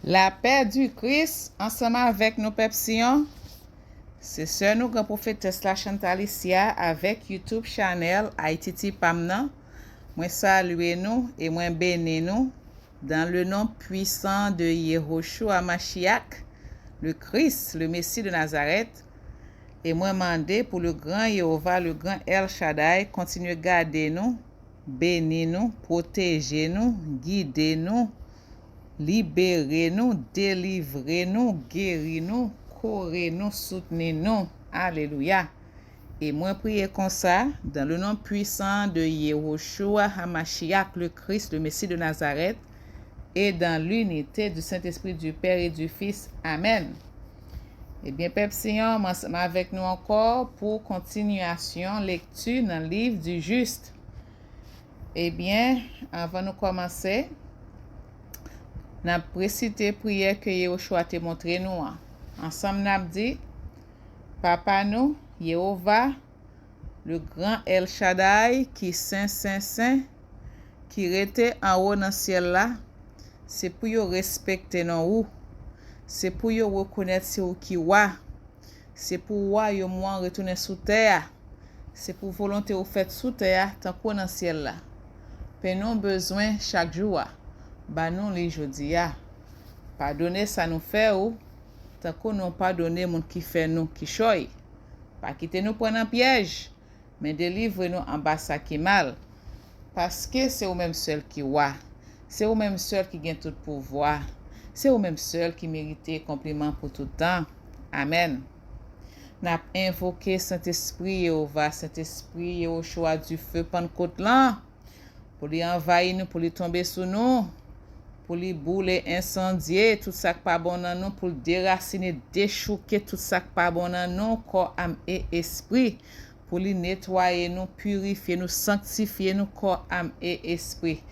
La paix du Christ, ensemble avec nos pepsions, c'est sœur nous grand prophétesse la Chantal Isia avec YouTube channel Haïti Pamna. Moi salue nous et moi bénis nous dans le nom puissant de Yehoshua Mashiach, le Christ, le Messie de Nazareth. Et moi mandé pour le grand Jéhovah, le grand El Shaddai, continuer garder nous, bénir nous, protéger nous, guider nous, libérez-nous, délivrez-nous, guéris-nous, courez-nous, soutenez-nous. Alléluia. Et moi prier comme ça, dans le nom puissant de Yehoshua HaMashiach, le Christ, le Messie de Nazareth, et dans l'unité du Saint-Esprit, du Père et du Fils. Amen. Eh bien, Peuple Seigneur, ensemble avec nous encore pour continuation, lecture dans le livre du Juste. Eh bien, avant de commencer, nous avons précité prière que Yehoshua t'a montré nous. Ensemble, nous avons dit, Papa nous, Jéhovah, le grand El Shaddai, qui saint, saint, saint, qui était en haut dans le ciel là, c'est pour yo respecter nous. C'est pour yo reconnaître c'est ou qui wa. C'est pour yo moi retourner sous terre. C'est pour volonté ou fait sous terre tant qu'on dans ciel là. Nous besoin chaque jour. Ba nous les jodi a. Pardonner ça nous fait ou tant qu'on non pardonner moun qui fait nous qui choy. Pas quitter nous prendre un piège, mais délivre nous en bas ça qui mal. Parce que c'est ou même seul qui wa. C'est ou même seul qui gagne tout pouvoir. C'est ou même seul qui mérite compliment pour tout temps. Amen. N'a invoqué Saint-Esprit Jéhovah, Saint-Esprit Yehoshua du feu Pentecôte là, pour lui envahir nous, pour lui tomber sur nous, pour lui bouler, incendier tout ça qui pas bon dans nous, pour déraciner, déchouquer tout ça qui pas bon dans nous, corps, âme et esprit, pour lui nettoyer nous, purifier nous, sanctifier nous, corps, âme et esprit.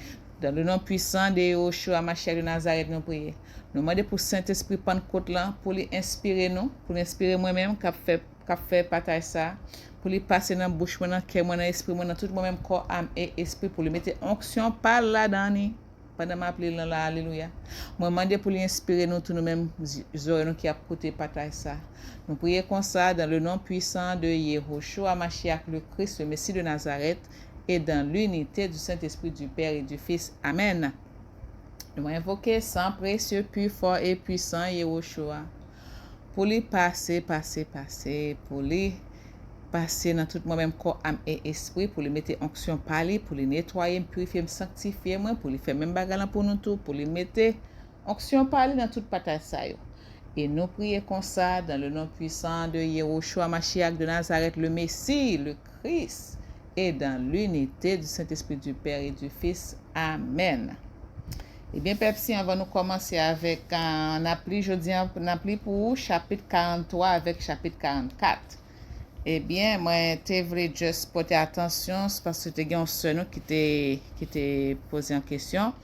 Dans le nom puissant de Yehoshua Mashiach de Nazareth, nous prions. Nous demandons pour Saint-Esprit Pentecôte là, pour lui inspirer nous, pour inspirer moi-même, qui fait partage ça, pour lui passer dans la bouche, dans le cœur, dans l'esprit, dans tout moi-même, corps, âme et esprit, pour lui mettre onction par là-dedans, pendant ma appelé là, alléluia. Moi, demandons pour lui inspirer nous, tous nous-mêmes, nous qui a côté partage ça. Nous prions comme ça, dans le nom puissant de Yehoshua Mashiach, le Christ, le Messie de Nazareth, et dans l'unité du Saint-Esprit, du Père et du Fils. Amen. Nous invoquer sans précieux, puis fort et puissant Yehoshua, pour lui passer, pour lui passer dans tout moi-même corps, âme et esprit, pour lui mettre onction par lui, pour lui nettoyer, purifier, sanctifier, pour lui faire même bagarre pour nous tous, pour lui mettre onction par lui dans toute partage ça. Et nous prions comme ça dans le nom puissant de Yehoshua Mashiach de Nazareth, le Messie, le Christ, et dans l'unité du Saint-Esprit, du Père et du Fils. Amen. Eh bien, Pepsi, on va nous commencer avec un appli, je dis un appli pour chapitre 43 avec chapitre 44. Eh bien, moi, je voulais juste porter attention parce que tu as un seul qui t'a posé en question.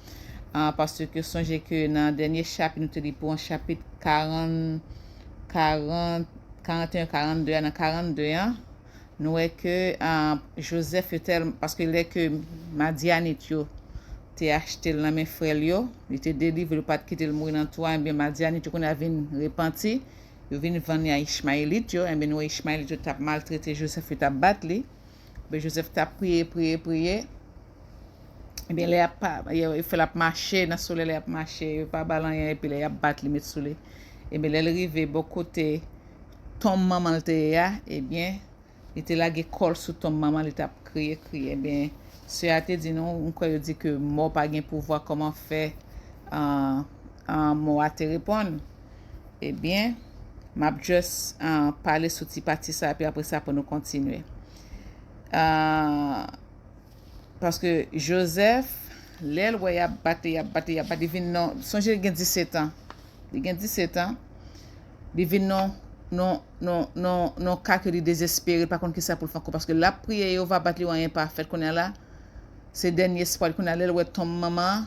Parce que songez que dans le dernier chapitre, nous te dit pour un chapitre 41, 42, dans 42 ans, nous voyons que Joseph était, parce qu'il est que Madianite, t'es acheté dans mes frères, il était délivré, pas de quitter le mourir dans toi, et bien Madianite, qu'on a vu repenti, il vient vendre à Ishmaélite, et bien nous, Ishmaélite, t'a maltraité Joseph, il t'a battu, ben Joseph t'a prié, et bien il fait la marcher dans le soleil, il a marché, il pas ballon, et puis il a battu, il met soleil, et bien il est arrivé, bon côté, ton maman, et bien, il était là, il colle sur ton maman, il t'a crié, et bien, si a te dit non, on croit dit que mort pas gain pouvoir comment faire mort à te répondre. Eh bien, m'a juste parler sur petit parti ça puis après ça pour nous continuer. Parce que Joseph, l'aile ouais a battu non, songez il a 17 ans. Il a 17 ans. Il vient non cas que il désespéré par contre que ça pour le faire parce que la prière on va battre rien pas fait qu'on est là. C'est dernier espoir qu'on a là ouais ton maman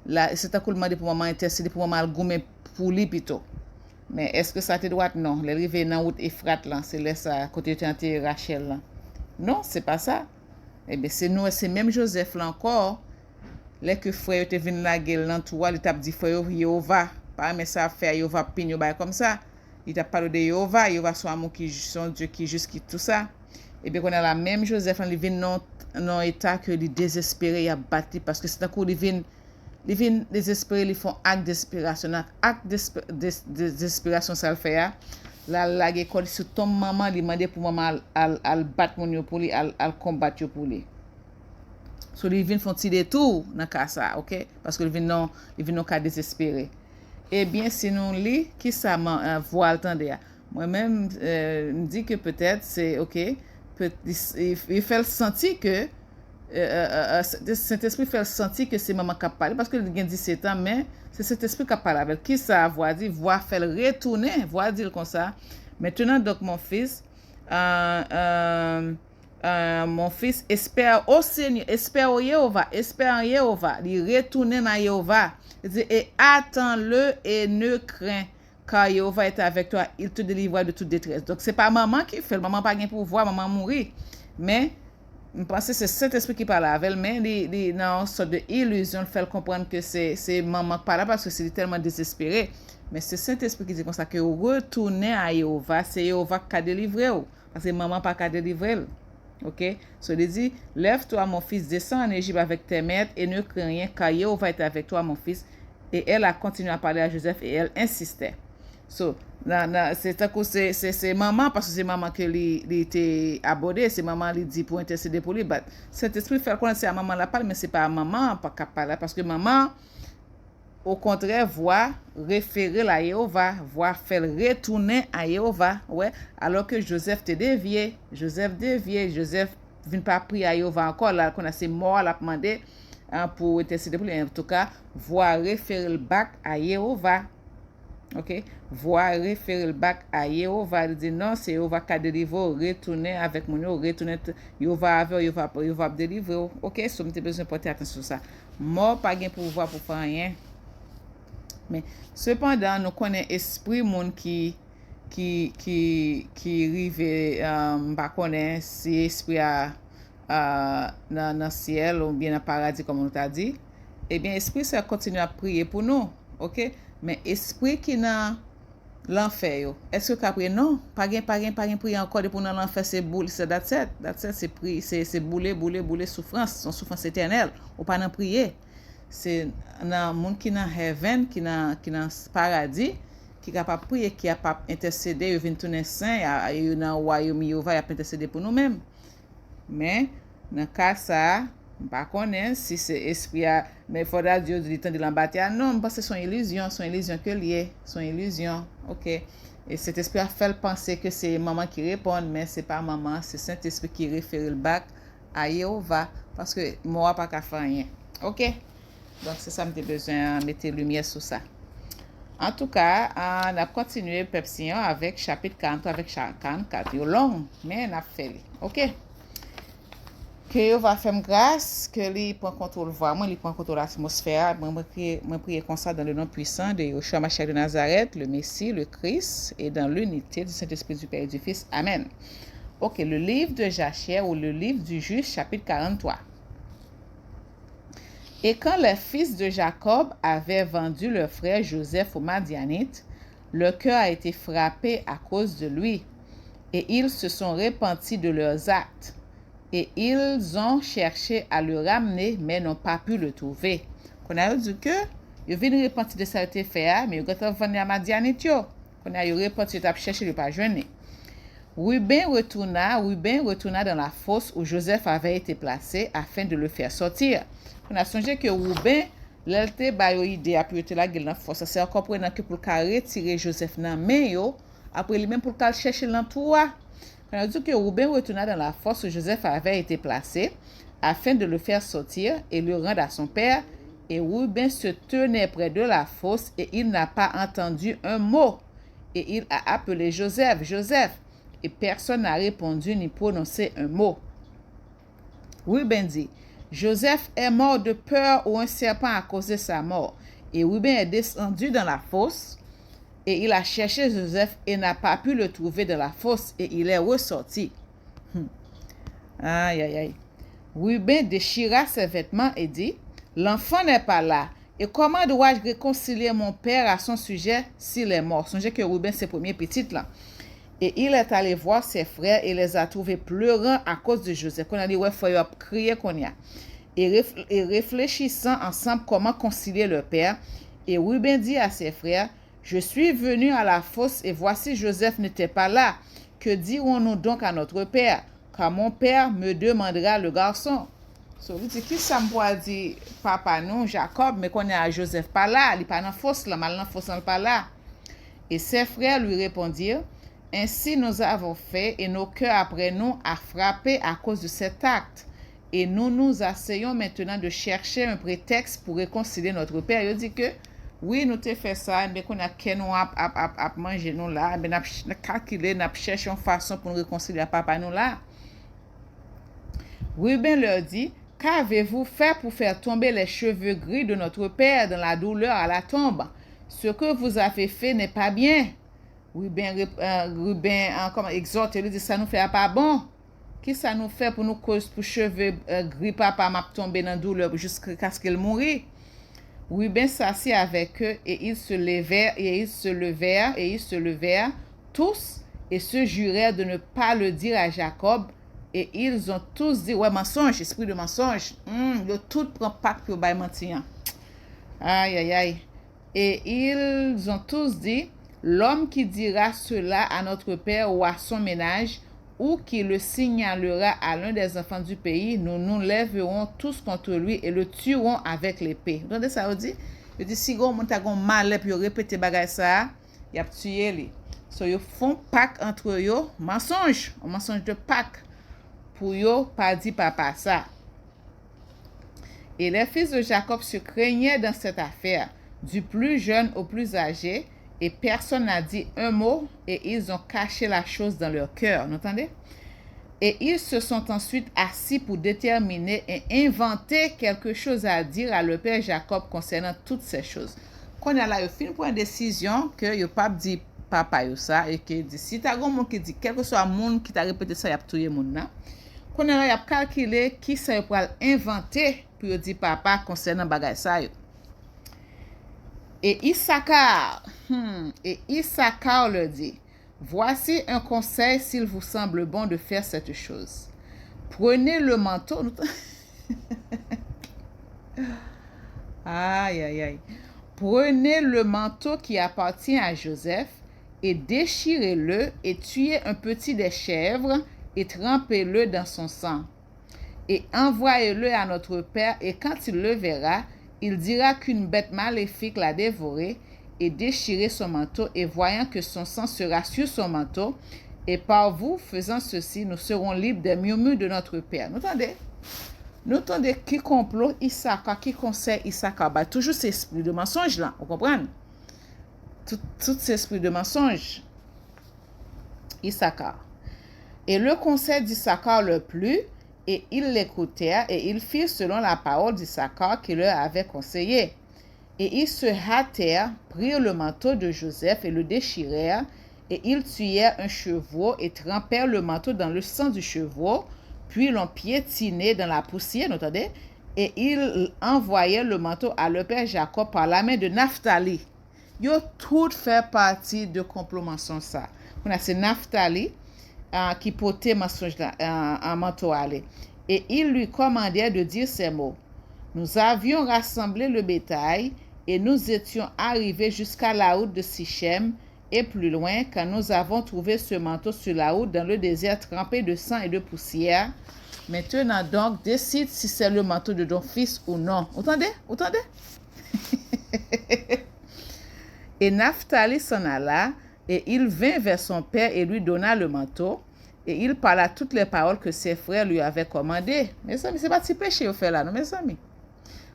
là c'est un coup demander pour maman intercéder pour maman gommer pour lui plutôt. Mais est-ce que ça te doit non, l'arrivée dans route Ephrat là, c'est là ça côté tu Rachel là. Non, c'est pas ça. Eh bien c'est nous c'est même Joseph là encore les que frère te vinn la gueule dans toi, il t'a dit frère Jéhovah pas mais ça faire Yehova pin yo comme ça. Il t'a parlé de Yehova son amour qui son Dieu qui juste qui tout ça. Et bien qu'on a la même Joseph il vient non état que il désespéré, il a battu parce que c'est un coup il vient désespéré, ils font acte d'espération, d'espération ça le fait. La école sur ton maman, il demande pour maman al battre mon yo pour lui, al combattre pour lui. So ils viennent font petit détour dans cas ça, OK? Parce que ils viennent cas désespéré. Eh bien si nous lit qui ça voix attendez. Moi-même me dit que peut-être c'est OK, il fait sentir que Saint-Esprit fait sentir que c'est maman qui parle parce que il a 17 ans mais c'est cet esprit qui parle avec qui ça voix dit voix fait retourner voix dire comme ça maintenant donc mon fils espère au Seigneur espère au Jéhovah il retourner dans Jéhovah et attends-le et ne crains car Jéhovah est avec toi il te délivrera de toute détresse donc c'est pas maman qui fait maman pas gain pouvoir maman mourir mais je pense que c'est cet esprit qui parle avec elle, mais il dans une sorte d'illusion, fait comprendre que c'est maman qui parle parce que c'est tellement désespéré. Mais c'est cet esprit qui dit comme ça que retourner à Jéhovah, c'est Jéhovah qui a délivré. Parce que maman pas qu'à délivrer. OK? So, il dit, lève-toi, mon fils, descends en Égypte avec tes maîtres et ne crains rien, car Jéhovah est avec toi, mon fils. Et elle a continué à parler à Joseph et elle insistait. So, c'est maman parce que c'est maman qui était abordé, c'est maman qui dit pour intercéder pour lui. But cet esprit fait connaître c'est à maman la parle mais c'est pas à maman pas capable parce que maman au contraire voit référer à Jéhovah, voit faire retourner à Jéhovah, ouais, alors que Joseph vient pas prier à Jéhovah encore là qu'on a c'est mort l'a demandé pour intercéder pour lui en tout cas, voit référer le bac à Jéhovah. OK, voir référer le bac à Jéhovah, il dit non, c'est Jéhovah qui a délivré, retourner avec mon retourner Jéhovah avec Jéhovah délivrer. OK, so m'te besoin porter attention sur ça. Mort pas gain pouvoir pour faire rien. Mais cependant, nous connaissons esprit monde qui rive pas connaît si esprit dans ciel ou bien dans paradis comme on t'a dit. Eh bien esprit ça continue à prier pour nous. OK? Mais esprit qui dans l'enfer est-ce que après non pas gain prier encore pour dans l'enfer c'est boule c'est that's it c'est prier c'est bouler souffrance son souffrance éternelle ou pas dans prier c'est dans monde qui dans heaven qui dans paradis qui capable prier qui capable intercéder vient tourner saint dans royaume Jéhovah il intercéder pour nous-mêmes mais dans cas ça pas connaît si c'est esprit mais faudra Dieu du temps de l'embâtir non parce que c'est son illusion que lié son illusion OK et cet esprit a fait penser que c'est maman qui répond mais c'est pas maman c'est Saint-Esprit qui réfère le bac à Jéhovah parce que moi pas qu'à faire rien OK donc c'est ça me besoin mettre lumière sur ça en tout cas on a continué Pepsi avec chapitre 40 avec 44 long mais on a fait OK que Dieu va faire grâce, que lui prend contrôle voix, moi, il prend contrôle l'atmosphère. Moi, prier comme ça dans le nom puissant de Yeshua Mashiach de Nazareth, le Messie, le Christ, et dans l'unité du Saint-Esprit du Père et du Fils. Amen. OK, le livre de Jachère ou le livre du Juge, chapitre 43. Et quand les fils de Jacob avaient vendu leur frère Joseph aux Madianites, leur cœur a été frappé à cause de lui, et ils se sont repentis de leurs actes. Et ils ont cherché à le ramener, mais n'ont pas pu le trouver. Qu'on a dit que, ils viennent repentir de ça été fait, mais ils ont vendu à Madianite. Qu'on a repenti, ils ont cherché le pas jeûner. Ruben retourna dans la fosse où Joseph avait été placé afin de le faire sortir. On a songé que Ruben, l'elte ba yo idée après te la gueule dans fosse. C'est encore pour que pour retirer Joseph dans main après lui-même pour chercher l'entour. On a dit que Ruben retourna dans la fosse où Joseph avait été placé afin de le faire sortir et le rendre à son père. Et Ruben se tenait près de la fosse et il n'a pas entendu un mot. Et il a appelé Joseph, Joseph. Et personne n'a répondu ni prononcé un mot. Ruben dit, Joseph est mort de peur ou un serpent a causé sa mort. Et Ruben est descendu dans la fosse. Et il a cherché Joseph et n'a pas pu le trouver dans la fosse et il est ressorti. Aïe, aïe, aïe. Ruben déchira ses vêtements et dit, l'enfant n'est pas là. Et comment dois-je réconcilier mon père à son sujet s'il est mort? Songez que Reuben, c'est premier petit là. Et il est allé voir ses frères et les a trouvés pleurant à cause de Joseph. Qu'on a dit, ouais, frère, il a crié qu'on y a. Et réfléchissant ensemble comment concilier leur père. Et Reuben dit à ses frères, je suis venu à la fosse et voici Joseph n'était pas là. Que dirons-nous donc à notre père? Car mon père me demandera le garçon. So, il dit, qui ça me dit papa nous, Jacob, mais qu'on est à Joseph pas là, il n'est pas dans la fosse là, mal dans la fosse, il n'est pas là. Et ses frères lui répondirent, ainsi nous avons fait et nos cœurs après nous a frappé à cause de cet acte. Et nous nous asseyons maintenant de chercher un prétexte pour réconcilier notre père. Il dit que, oui, nous t'ai fait ça, mais qu'on a qu'à nous à manger nous là, mais nous avons calculé, nous avons cherché une façon pour nous réconcilier papa nous là. Reuben leur dit, qu'avez-vous fait pour faire tomber les cheveux gris de notre père dans la douleur à la tombe? Ce que vous avez fait n'est pas bien. Reuben exhorte, il dit, ça nous fait pas bon. Qui ça nous fait pour nous cause pour cheveux gris papa m'a tombé dans la douleur jusqu'à ce qu'il mourit? Reuben s'assit avec eux et ils se levèrent tous et se jurèrent de ne pas le dire à Jacob. Et ils ont tous dit, ouais, mensonge, esprit de mensonge. Ils tout prend Pâques pour bailler mentir. Aïe, aïe, aïe. Et ils ont tous dit, l'homme qui dira cela à notre père ou à son ménage, ou qui le signalera à l'un des enfants du pays, nous nous lèverons tous contre lui et le tuerons avec l'épée. Vous entendez ça, vous dit? Il dit, si vous avez un malais pour répéter bagay ça, il a tué lui. So, ils font Pâques entre eux, mensonge, un mensonge de Pâques. Pour yo pas dit papa ça. Et les fils de Jacob se craignaient dans cette affaire, du plus jeune au plus âgé, et personne n'a dit un mot, et ils ont caché la chose dans leur cœur. Vous entendez? Et ils se sont ensuite assis pour déterminer et inventer quelque chose à dire à leur père Jacob concernant toutes ces choses. Quand il a là, il fin pour une décision que il pas dit papa yo ça, et que si tu as un monde qui dit, quel que soit le monde qui t'a répété ça, il a tué le monde là. Qu'on a calculé qui ça pour inventer pour dire papa concernant bagay ça yo. Et Issachar leur dit, voici un conseil s'il vous semble bon de faire cette chose. Prenez le manteau. Aïe, aïe, aïe. Prenez le manteau qui appartient à Joseph et déchirez-le et tuez un petit des chèvres et trempez-le dans son sang. Et envoyez-le à notre père, et quand il le verra, il dira qu'une bête maléfique l'a dévoré, et déchirez son manteau, et voyant que son sang sera sur son manteau, et par vous, faisant ceci, nous serons libres des murmures de notre père. Nous entendez? Nous entendez qui complot Issachar, qui conseille Issachar? Bah, toujours ces esprits de mensonge là, vous comprenez? Tout ces esprits de mensonge. Issachar. Et le conseil d'Issachar leur plut, et ils l'écoutèrent, et ils firent selon la parole d'Issachar qui leur avait conseillé. Et ils se hâtèrent, prirent le manteau de Joseph et le déchirèrent, et ils tuèrent un chevreau et trempèrent le manteau dans le sang du chevreau, puis l'ont piétiné dans la poussière, entendez? Et ils envoyèrent le manteau à leur père Jacob par la main de Naphtali. Yo tout fait partie de complot mensonge ça. On a c'est Naphtali qui portait mensonge en manteau aller. Et ils lui commandèrent de dire ces mots. Nous avions rassemblé le bétail et nous étions arrivés jusqu'à la route de Sichem et plus loin quand nous avons trouvé ce manteau sur la route dans le désert trempé de sang et de poussière. Maintenant donc, décide si c'est le manteau de ton fils ou non. Entendez? Entendez? Et Naphtali s'en alla, et il vint vers son père et lui donna le manteau, et il parla toutes les paroles que ses frères lui avaient commandées. Mes amis, c'est pas si péché au fait là, non, mes amis.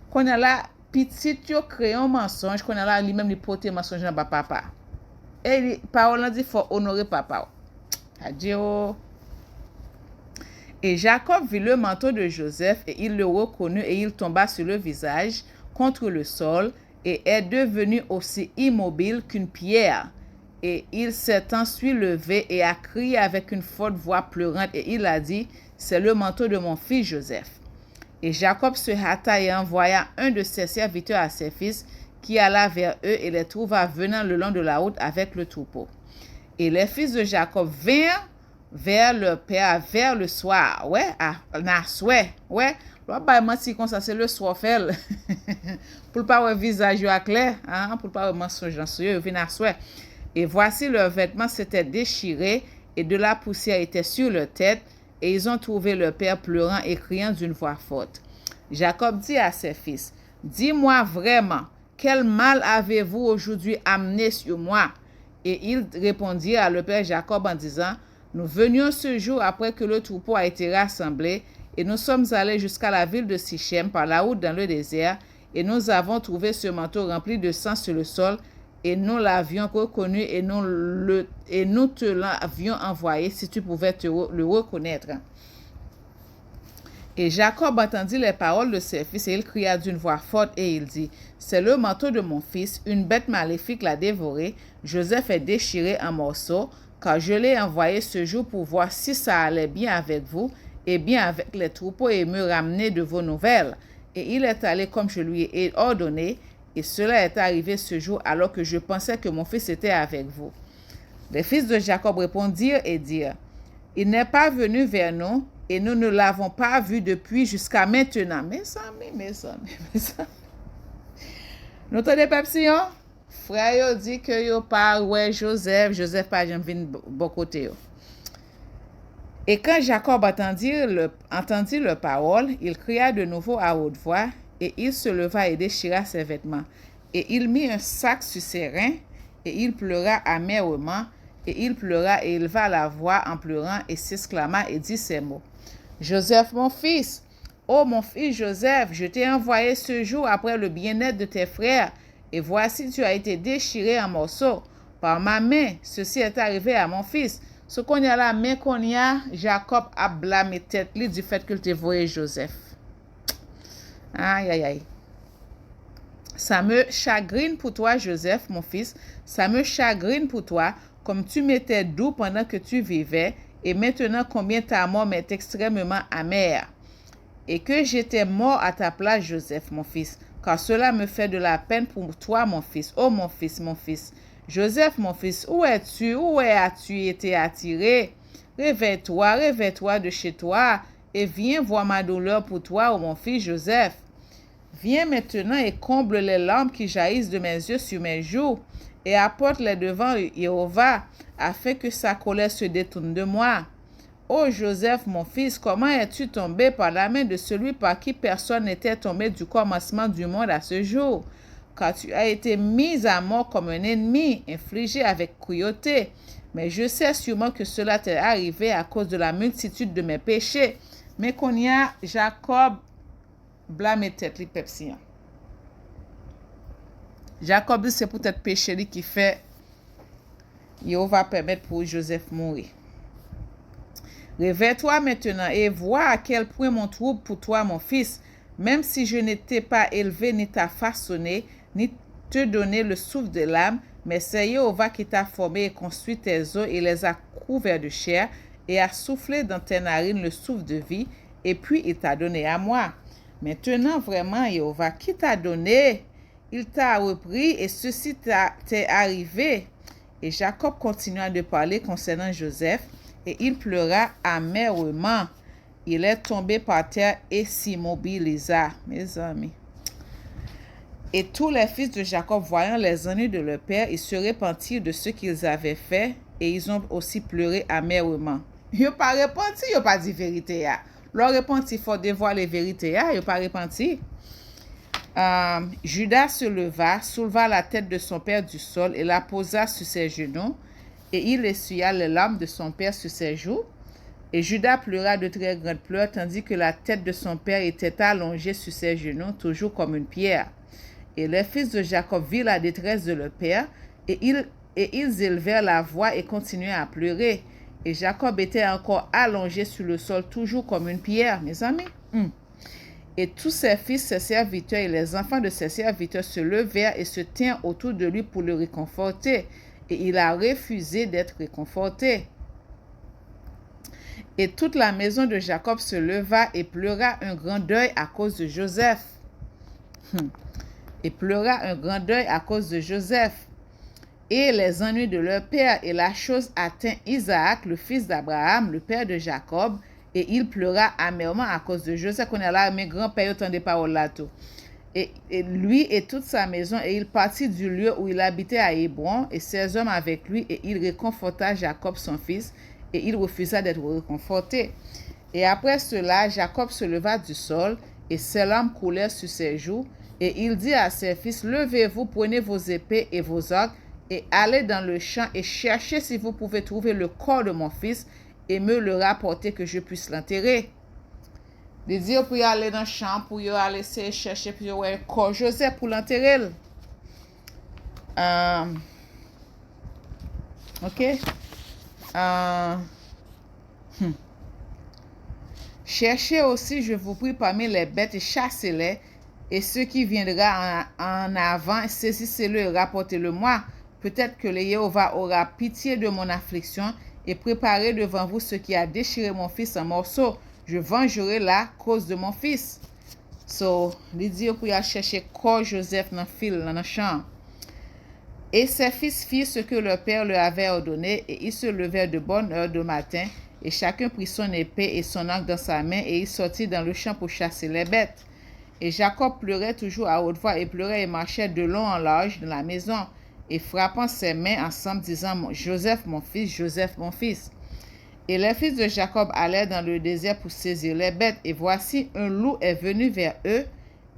Qu'on a là, petit yo créé un mensonge, qu'on a là, lui-même, il porte un mensonge dans papa. Et les paroles dit, il faut honorer papa. Adieu. Et Jacob vit le manteau de Joseph, et il le reconnut, et il tomba sur le visage contre le sol, et est devenu aussi immobile qu'une pierre. Et il s'est ensuite levé et a crié avec une forte voix pleurante, et il a dit, c'est le manteau de mon fils Joseph. Et Jacob se hâta et envoya un de ses serviteurs à ses fils, qui alla vers eux et les trouva venant le long de la route avec le troupeau. Et les fils de Jacob vinrent vers leur père vers le soir. Ouais, na souhait. Ouais, l'on pas mentir comme ça, c'est le soir fait. Pour pas avoir visage à clair, hein, pour pas avoir mensonge dans ce lieu, vient à souhait. Et voici leurs vêtements s'étaient déchirés et de la poussière était sur leur tête. Et ils ont trouvé leur père pleurant et criant d'une voix forte. Jacob dit à ses fils, « Dis-moi vraiment, quel mal avez-vous aujourd'hui amené sur moi ?» Et ils répondirent à leur père Jacob en disant, « Nous venions ce jour après que le troupeau a été rassemblé, et nous sommes allés jusqu'à la ville de Sichem par la route dans le désert, et nous avons trouvé ce manteau rempli de sang sur le sol, et nous l'avions reconnu, et nous te l'avions envoyé, si tu pouvais le reconnaître. » Et Jacob entendit les paroles de ses fils, et il cria d'une voix forte, et il dit, « C'est le manteau de mon fils, une bête maléfique l'a dévoré, Joseph est déchiré en morceaux, car je l'ai envoyé ce jour pour voir si ça allait bien avec vous, et bien avec les troupeaux, et me ramener de vos nouvelles. Et il est allé comme je lui ai ordonné, et cela est arrivé ce jour alors que je pensais que mon fils était avec vous. » Les fils de Jacob répondirent et dirent, « Il n'est pas venu vers nous, et nous ne l'avons pas vu depuis jusqu'à maintenant. » Mes amis. Notre dépepsion, frère yo dit que yo pas ouais Joseph pas jamais vinn bon côté yo. Et quand Jacob entendit leur parole, il cria de nouveau à haute voix, et il se leva et déchira ses vêtements. Et il mit un sac sur ses reins, et il pleura amèrement, et il pleura et éleva la voix en pleurant, et s'exclama et dit ces mots. « Joseph, mon fils, ô mon fils Joseph, je t'ai envoyé ce jour après le bien-être de tes frères, et voici tu as été déchiré en morceaux. Par ma main, ceci est arrivé à mon fils. » Ce qu'on y a la main qu'on y a, Jacob a blâmé tête lui du fait qu'il te voyait Joseph. Aïe, aïe, aïe. Ça me chagrine pour toi, Joseph, mon fils. Ça me chagrine pour toi, comme tu m'étais doux pendant que tu vivais, et maintenant combien ta mort m'est extrêmement amère. Et que j'étais mort à ta place, Joseph, mon fils, car cela me fait de la peine pour toi, mon fils. Oh, mon fils, mon fils. Joseph, mon fils, où es-tu? Où as-tu été attiré? Réveille-toi de chez toi, et viens voir ma douleur pour toi, oh mon fils Joseph. Viens maintenant et comble les larmes qui jaillissent de mes yeux sur mes joues, et apporte-les devant Jéhovah, afin que sa colère se détourne de moi. Ô Joseph, mon fils, comment es-tu tombé par la main de celui par qui personne n'était tombé du commencement du monde à ce jour? Car tu as été mis à mort comme un ennemi, infligé avec cruauté. Mais je sais sûrement que cela t'est arrivé à cause de la multitude de mes péchés. Mais qu'on y a, Jacob blâme tête li pepsian. Jacob dit c'est peut-être péché qui fait, il va permettre pour Joseph mourir. Réveille-toi maintenant et vois à quel point mon trouble pour toi, mon fils, même si je ne t'ai pas élevé ni t'a façonné, ni te donné le souffle de l'âme, mais c'est Jéhovah qui t'a formé et construit tes os et les a couverts de chair et a soufflé dans tes narines le souffle de vie, et puis il t'a donné à moi. Maintenant, vraiment, Jéhovah, qui t'a donné? Il t'a repris et ceci t'est arrivé. Et Jacob continua de parler concernant Joseph, et il pleura amèrement. Il est tombé par terre et s'immobilisa. Mes amis. Et tous les fils de Jacob, voyant les ennuis de leur père, ils se repentirent de ce qu'ils avaient fait, et ils ont aussi pleuré amèrement. Ils n'ont pas repenti, ils n'ont pas dit vérité. Leur repenti, il faut dévoiler vérité. Ils n'ont pas repenti. Judas se leva, souleva la tête de son père du sol et la posa sur ses genoux, et il essuya les larmes de son père sur ses joues. Et Judas pleura de très grandes pleurs, tandis que la tête de son père était allongée sur ses genoux, toujours comme une pierre. Et les fils de Jacob virent la détresse de leur père, et ils élevèrent la voix et continuaient à pleurer. Et Jacob était encore allongé sur le sol, toujours comme une pierre, mes amis. Et tous ses fils, ses serviteurs et les enfants de ses serviteurs se levèrent et se tinrent autour de lui pour le réconforter. Et il a refusé d'être réconforté. Et toute la maison de Jacob se leva et pleura un grand deuil à cause de Joseph. Et pleura un grand deuil à cause de Joseph. Et les ennuis de leur père et la chose atteint Isaac, le fils d'Abraham, le père de Jacob, et il pleura amèrement à cause de Joseph. On est là, mes grands-pères entendaient parole là tout. Et lui et toute sa maison, et il partit du lieu où il habitait à Hébron, et ses hommes avec lui, et il réconforta Jacob son fils, et il refusa d'être réconforté. Et après cela, Jacob se leva du sol, et ses larmes coulèrent sur ses joues, et il dit à ses fils, levez-vous, prenez vos épées et vos arcs, et allez dans le champ, et cherchez si vous pouvez trouver le corps de mon fils, et me le rapporter que je puisse l'enterrer. Il dit pour y aller dans le champ, pour y aller chercher, pour y aller le corps Joseph pour l'enterrer. Ok? Cherchez aussi, je vous prie, parmi les bêtes et chassez-les, et ce qui viendra en avant, saisissez-le et rapportez-le moi. Peut-être que le Jéhovah aura pitié de mon affliction et préparez devant vous ce qui a déchiré mon fils en morceaux. Je vengerai la cause de mon fils. So, il dit pour y chercher corps Joseph dans le champ. Et ses fils firent ce que leur père leur avait ordonné, et ils se levèrent de bonne heure de matin, et chacun prit son épée et son arc dans sa main, et il sortit dans le champ pour chasser les bêtes. Et Jacob pleurait toujours à haute voix, et pleurait et marchait de long en large dans la maison, et frappant ses mains ensemble, disant, Joseph mon fils, Joseph mon fils. Et les fils de Jacob allèrent dans le désert pour saisir les bêtes, et voici un loup est venu vers eux,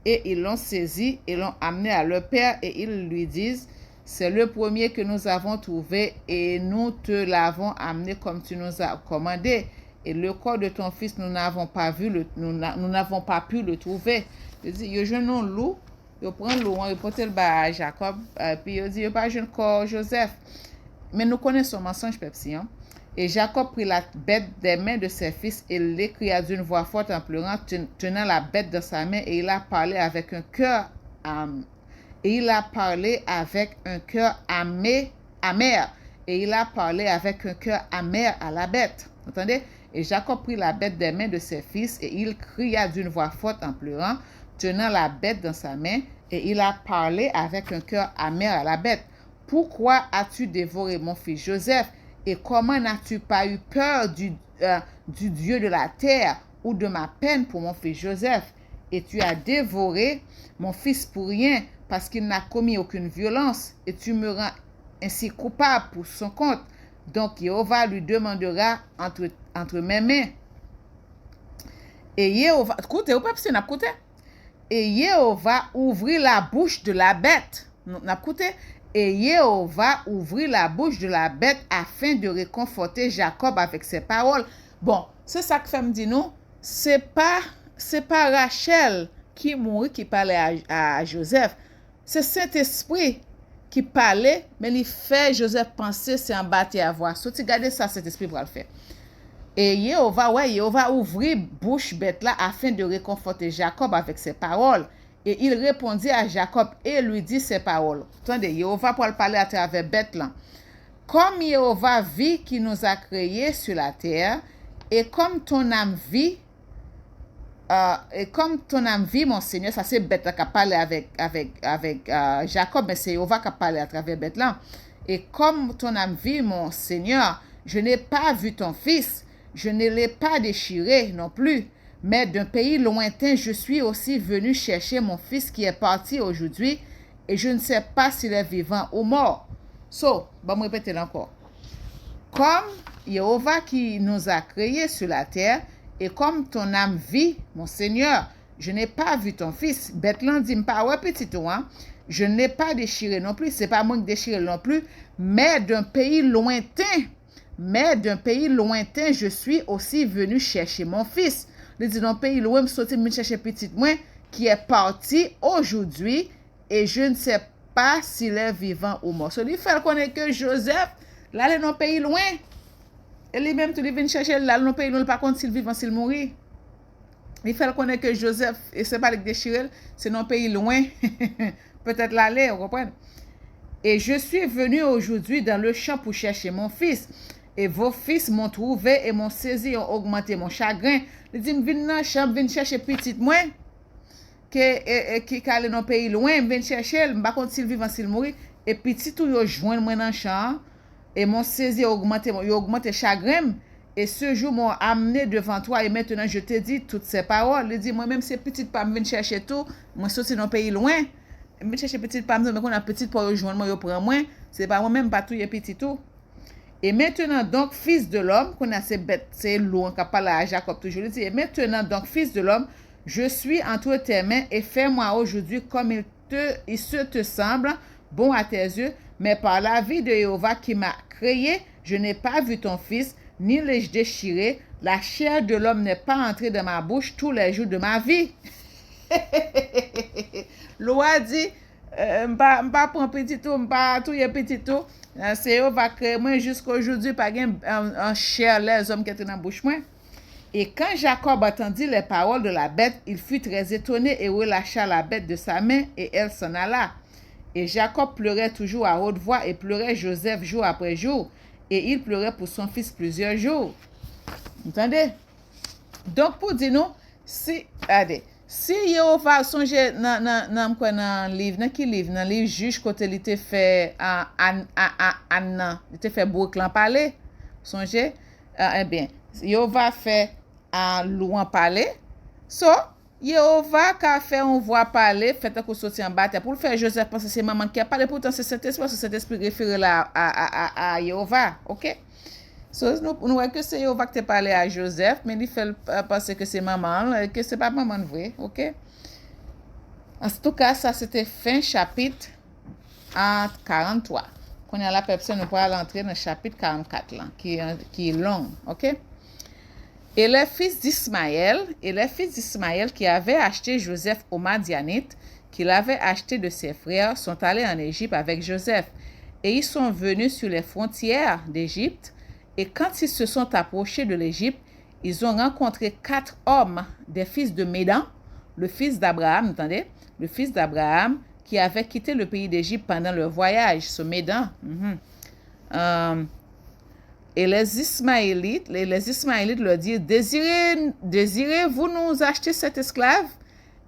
et ils l'ont saisi, et l'ont amené à leur père, et ils lui disent, c'est le premier que nous avons trouvé, et nous te l'avons amené comme tu nous as commandé. Et le corps de ton fils, nous n'avons pas pu le trouver. Il dit, il y a un loup, il prend le loup, il porte le bas à Jacob, puis il dit, il n'y a pas un corps Joseph. Mais nous connaissons mensonge, Pepsi. Hein? Et Jacob prit la bête des mains de ses fils et l'écria d'une voix forte en pleurant, tenant la bête dans sa main, et il a parlé avec un cœur Et il a parlé avec un cœur amer. Et il a parlé avec un cœur amer à la bête. Entendez? Et Jacob prit la bête des mains de ses fils et il cria d'une voix forte en pleurant, tenant la bête dans sa main. Et il a parlé avec un cœur amer à la bête. Pourquoi as-tu dévoré mon fils Joseph? Et comment n'as-tu pas eu peur du Dieu de la terre ou de ma peine pour mon fils Joseph? Et tu as dévoré mon fils pour rien, parce qu'il n'a commis aucune violence, et tu me rends ainsi coupable pour son compte. Donc Jéhovah lui demandera entre mes mains. Et Jéhovah, écoutez, ou pas si n'a écouté. Et Jéhovah ouvrit la bouche de la bête. N'a écouté. Et Jéhovah ouvrit la bouche de la bête afin de réconforter Jacob avec ses paroles. Bon, c'est ça que fait me dit nous, c'est pas Rachel qui mourit qui parlait à Joseph. C'est Saint-Esprit qui parlait, mais il fait Joseph penser c'est en bâti à voir. So, tu regardez ça, Saint-Esprit va le faire. Et Jéhovah ouvrit bouche bête là afin de réconforter Jacob avec ses paroles. Et il répondit à Jacob et lui dit ses paroles. Attendez, Jéhovah pour le parler à travers bête là. Comme Jéhovah vit qui nous a créés sur la terre, et comme ton âme vit, mon Seigneur, ça c'est bête qui a parlé avec Jacob, mais c'est Jéhovah qui a parlé à travers bête là. Et comme ton âme vit, mon Seigneur, je n'ai pas vu ton fils, je ne l'ai pas déchiré non plus, mais d'un pays lointain, je suis aussi venu chercher mon fils qui est parti aujourd'hui, et je ne sais pas s'il est vivant ou mort. So, je vais me répéter encore. Comme Jéhovah qui nous a créés sur la terre, et comme ton âme vit, mon Seigneur, je n'ai pas vu ton fils. Bethlehem dit pas ouais petit toi, je ne l'ai pas déchiré non plus, c'est pas moi qui déchiré non plus, mais d'un pays lointain, je suis aussi venu chercher mon fils. Il dit d'un pays loin, je suis venu chercher petit moi qui est parti aujourd'hui et je ne sais pas s'il est vivant ou mort. So, il fait connaître que Joseph, là, il est dans un pays loin. Et lui-même, tu viens chercher là, dans un pays loin, pas contre s'il vivant, s'il mourit. Il fait connaître que Joseph, et c'est pas le déchiré, c'est dans un pays loin. Peut-être l'aller, vous comprenez? Et je suis venu aujourd'hui dans le champ pour chercher mon fils. et vos fils m'ont trouvé et m'ont saisi et ont augmenté mon chagrin. Il dit, vin dans chambre, vin chercher petite moi, qui allé dans pays loin, vin chercher, m'pa contre s'il vivant s'il mourir, et petit tout yo joindre moi dans chambre, et m'ont saisi et augmenté chagrin. Et ce jour m'ont amené devant toi et maintenant je te dis toutes ces paroles. Il dit, moi-même, c'est petite pas me chercher tout. Moi, sorti dans un pays loin. Je chercher petite pas, mais quand on a petite pour rejoindre moi, je prends moi. C'est pas moi-même, pas tout, y petit tout. Et maintenant, donc, fils de l'homme, qu'on a ces bêtes, c'est lourd, qu'on parle à Jacob toujours. Il dit, et maintenant, donc, fils de l'homme, je suis entre tes mains et fais-moi aujourd'hui comme il se te semble bon à tes yeux. Mais par la vie de Jéhovah qui m'a créé, je n'ai pas vu ton fils, ni l'ai-je déchiré, la chair de l'homme n'est pas entrée dans ma bouche tous les jours de ma vie. Loi dit, m'pa prendre petit tout, m'pa tout y petit tout. C'est eux va créer moi jusqu'à aujourd'hui pas un chair les hommes qui étaient dans la bouche moi. Et quand Jacob entendit les paroles de la bête, il fut très étonné et relâcha la bête de sa main et elle s'en alla. Et Jacob pleurait toujours à haute voix et pleurait Joseph jour après jour. Et il pleurait pour son fils plusieurs jours. Entendez? Donc, pour dire nous, si Jéhovah songe dans livre, dans qui livre? Dans livre juge côté il te fait il te fait Brooklyn parler. Songez? Eh bien, Jéhovah fait un louan parler. So, Jéhovah qui fait on voit parler, fait qu'on sorti en bataille pour le faire Joseph parce que c'est maman qui a parlé pourtant c'est cet esprit parce que cet esprit référé là à Jéhovah, OK? So nous voyons que c'est Jéhovah qui parlé à Joseph mais il fait penser que c'est maman que c'est pas maman vrai, OK? En tout cas, ça c'était fin chapitre 43. Quand on a la personne nous pourra entrer dans le chapitre 44 là qui est long, OK? Et les fils d'Ismaël qui avaient acheté Joseph aux Madianites, qu'il avait acheté de ses frères, sont allés en Égypte avec Joseph. Et ils sont venus sur les frontières d'Égypte. Et quand ils se sont approchés de l'Égypte, ils ont rencontré 4 hommes, des fils de Médan, le fils d'Abraham, entendez? Le fils d'Abraham, qui avait quitté le pays d'Égypte pendant leur voyage, ce Médan. Et les Ismaélites leur dirent, désirez-vous nous acheter cet esclave?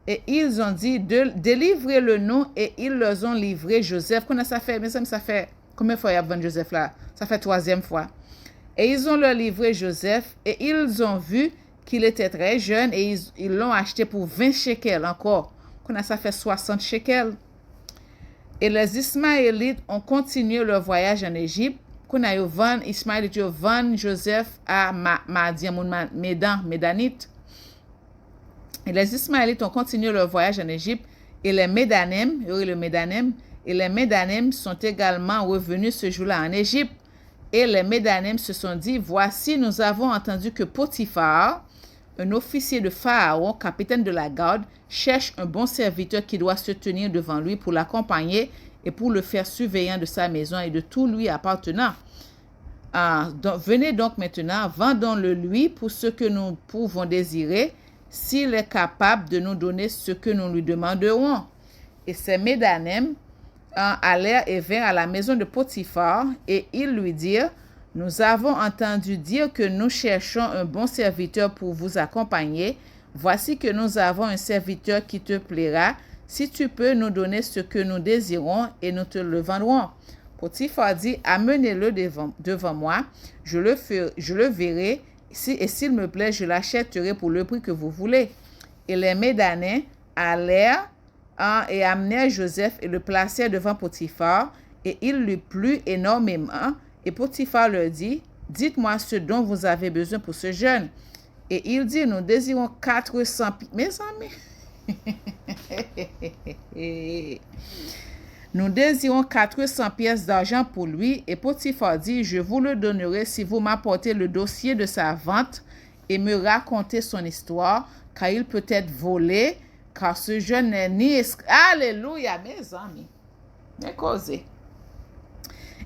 Et ils ont dit, délivrez-le-nous, et ils leur ont livré Joseph. Comment ça fait? Mais ça fait combien de fois il y a vendu Joseph là? Ça fait 3e fois. Et ils ont leur livré Joseph, et ils ont vu qu'il était très jeune, et ils l'ont acheté pour 20 shekels encore. Comment ça fait 60 shekels? Et les Ismaélites ont continué leur voyage en Égypte. Qu'on a Ismaël vend Joseph à Médanite. Et les Ismaélites ont continué leur voyage en Égypte et les Médanim sont également revenus ce jour-là en Égypte. Et les Médanim se sont dit, voici, nous avons entendu que Potiphar, un officier de Pharaon, capitaine de la garde, cherche un bon serviteur qui doit se tenir devant lui pour l'accompagner et pour le faire surveillant de sa maison et de tout lui appartenant. Venez donc maintenant, vendons-le lui pour ce que nous pouvons désirer, s'il est capable de nous donner ce que nous lui demanderons. Et ces Médanim allèrent et vinrent à la maison de Potiphar, et ils lui dirent, nous avons entendu dire que nous cherchons un bon serviteur pour vous accompagner. Voici que nous avons un serviteur qui te plaira. Si tu peux nous donner ce que nous désirons, et nous te le vendrons. Potiphar dit, amenez-le devant moi, je le verrai, et s'il me plaît, je l'achèterai pour le prix que vous voulez. Et les Médanais allèrent et amenèrent Joseph et le placèrent devant Potiphar, et il lui plut énormément. Et Potiphar leur dit, dites-moi ce dont vous avez besoin pour ce jeune. Et il dit, nous désirons 400 mes amis. Nous désirons 400 pièces d'argent pour lui. Et Potiphar dit, je vous le donnerai si vous m'apportez le dossier de sa vente et me racontez son histoire, car il peut être volé, car ce jeune n'est ni esclave. Alléluia, mes amis. Mais causez.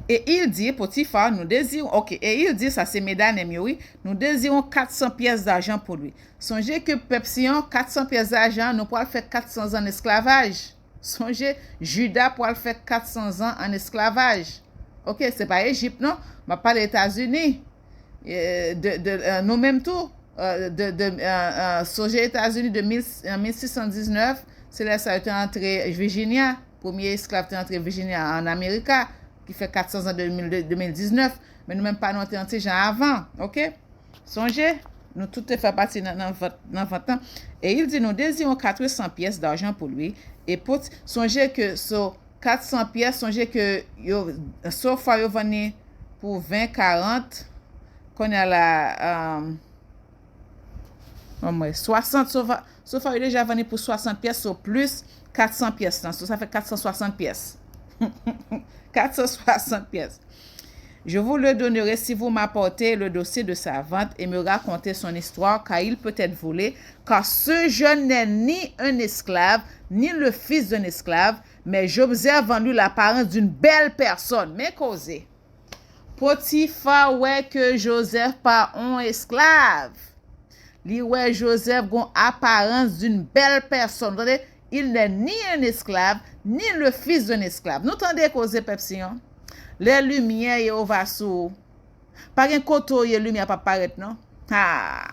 Et il dit, Potiphar, nous désirons, ok, et il dit, ça c'est Médanim, oui, nous désirons 400 pièces d'argent pour lui. Songez que Pepsion, 400 pièces d'argent, nous pourrons faire 400 ans en esclavage. Songez, Judas pourra faire 400 ans en esclavage. Ok, c'est pas Égypte, non, mais pas les États-Unis. nous mêmes tout, Songez États-Unis de 1619, c'est là ça a été entré Virginia, premier esclave est entré Virginia en Amérique, qui fait 400 ans de 2019, mais nous même pas nous entré gens avant, ok? Songez, nous tout fait partie dans votre temps. Et il dit, nous désirons 400 pièces d'argent pour lui. Et songez que sur 400 pièces, songez que sauf fois yo venu pour 20, 40, qu'on a la 60, sauf fois déjà venu pour 60 pièces, sur plus 400 pièces. Ça fait 460 pièces. 460 pièces. Je vous le donnerai si vous m'apportez le dossier de sa vente et me racontez son histoire, car il peut être volé, car ce jeune n'est ni un esclave, ni le fils d'un esclave, mais j'observe en lui l'apparence d'une belle personne. Mais causé. Potiphar ouais que Joseph pas un esclave. Li ouais Joseph gon apparence d'une belle personne. Entendez? Il n'est ni un esclave, ni le fils d'un esclave. Nous entendez causé Pepsi, les lumières yo va sous. Pas un koto les lumière pas paraître non. Ah.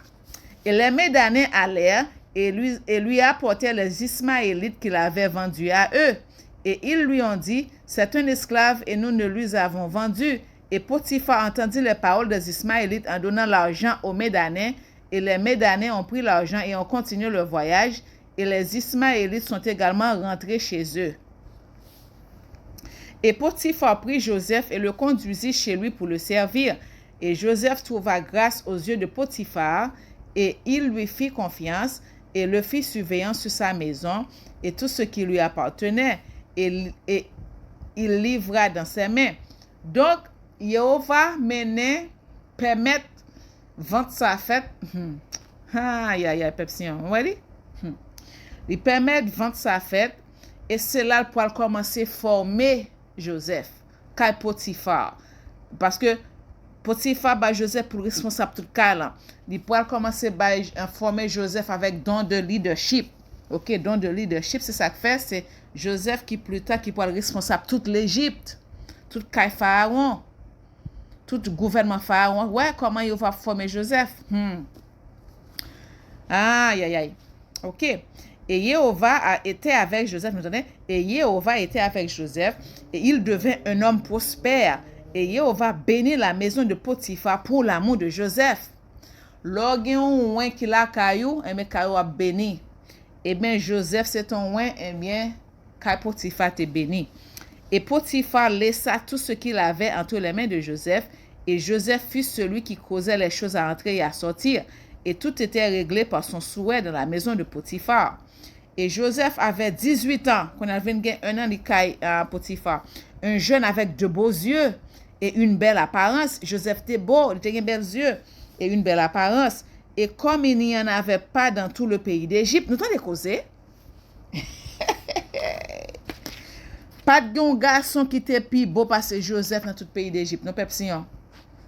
Et les Médanais allèrent et lui apportèrent les Ismaélites qu'il avait vendus à eux. Et ils lui ont dit, c'est un esclave et nous ne lui avons vendu. Et Potiphar entendit les paroles des Ismaélites en donnant l'argent aux Médanais. Et les Médanais ont pris l'argent et ont continué le voyage. Et les Ismaélites sont également rentrés chez eux. Et Potiphar prit Joseph et le conduisit chez lui pour le servir. Et Joseph trouva grâce aux yeux de Potiphar, et il lui fit confiance, et le fit surveillant sur sa maison, et tout ce qui lui appartenait, et il livra dans ses mains. Donc, Jéhovah permet vendre sa fête. Aïe, Pepsi, vous voyez? Il permet de vendre sa fête, et c'est là pour commencer à former Joseph, Kai Potiphar. Parce que Potiphar ba Joseph pour responsable tout cas là. Il pourra commencer à former Joseph avec don de leadership. OK, don de leadership, c'est ça que fait, c'est Joseph qui plus tard qui pourra responsable toute l'Égypte, tout Kai Pharaon, tout gouvernement Pharaon. Ouais, comment il va former Joseph? Aïe. OK. Et Jéhovah a été avec Joseph, et Jéhovah était avec Joseph, et il devint un homme prospère. Et Jéhovah bénit la maison de Potiphar pour l'amour de Joseph. Lorsqu'on ouin qui la caillou, et bien caillou a béni. Et bien Joseph c'est un ouin, et bien caillou Potiphar te béni. Et Potiphar laissa tout ce qu'il avait entre les mains de Joseph, et Joseph fut celui qui causait les choses à entrer et à sortir. Et tout était réglé par son souhait dans la maison de Potiphar. Et Joseph avait 18 ans, qu'on avait un an de Potiphar. Un jeune avec de beaux yeux et une belle apparence. Joseph était beau, il avait de beaux yeux et une belle apparence. Et comme il n'y en avait pas dans tout le pays d'Égypte, nous t'en causer. Pas de garçon qui était plus beau parce que Joseph dans tout le pays d'Égypte. Nous pepsions.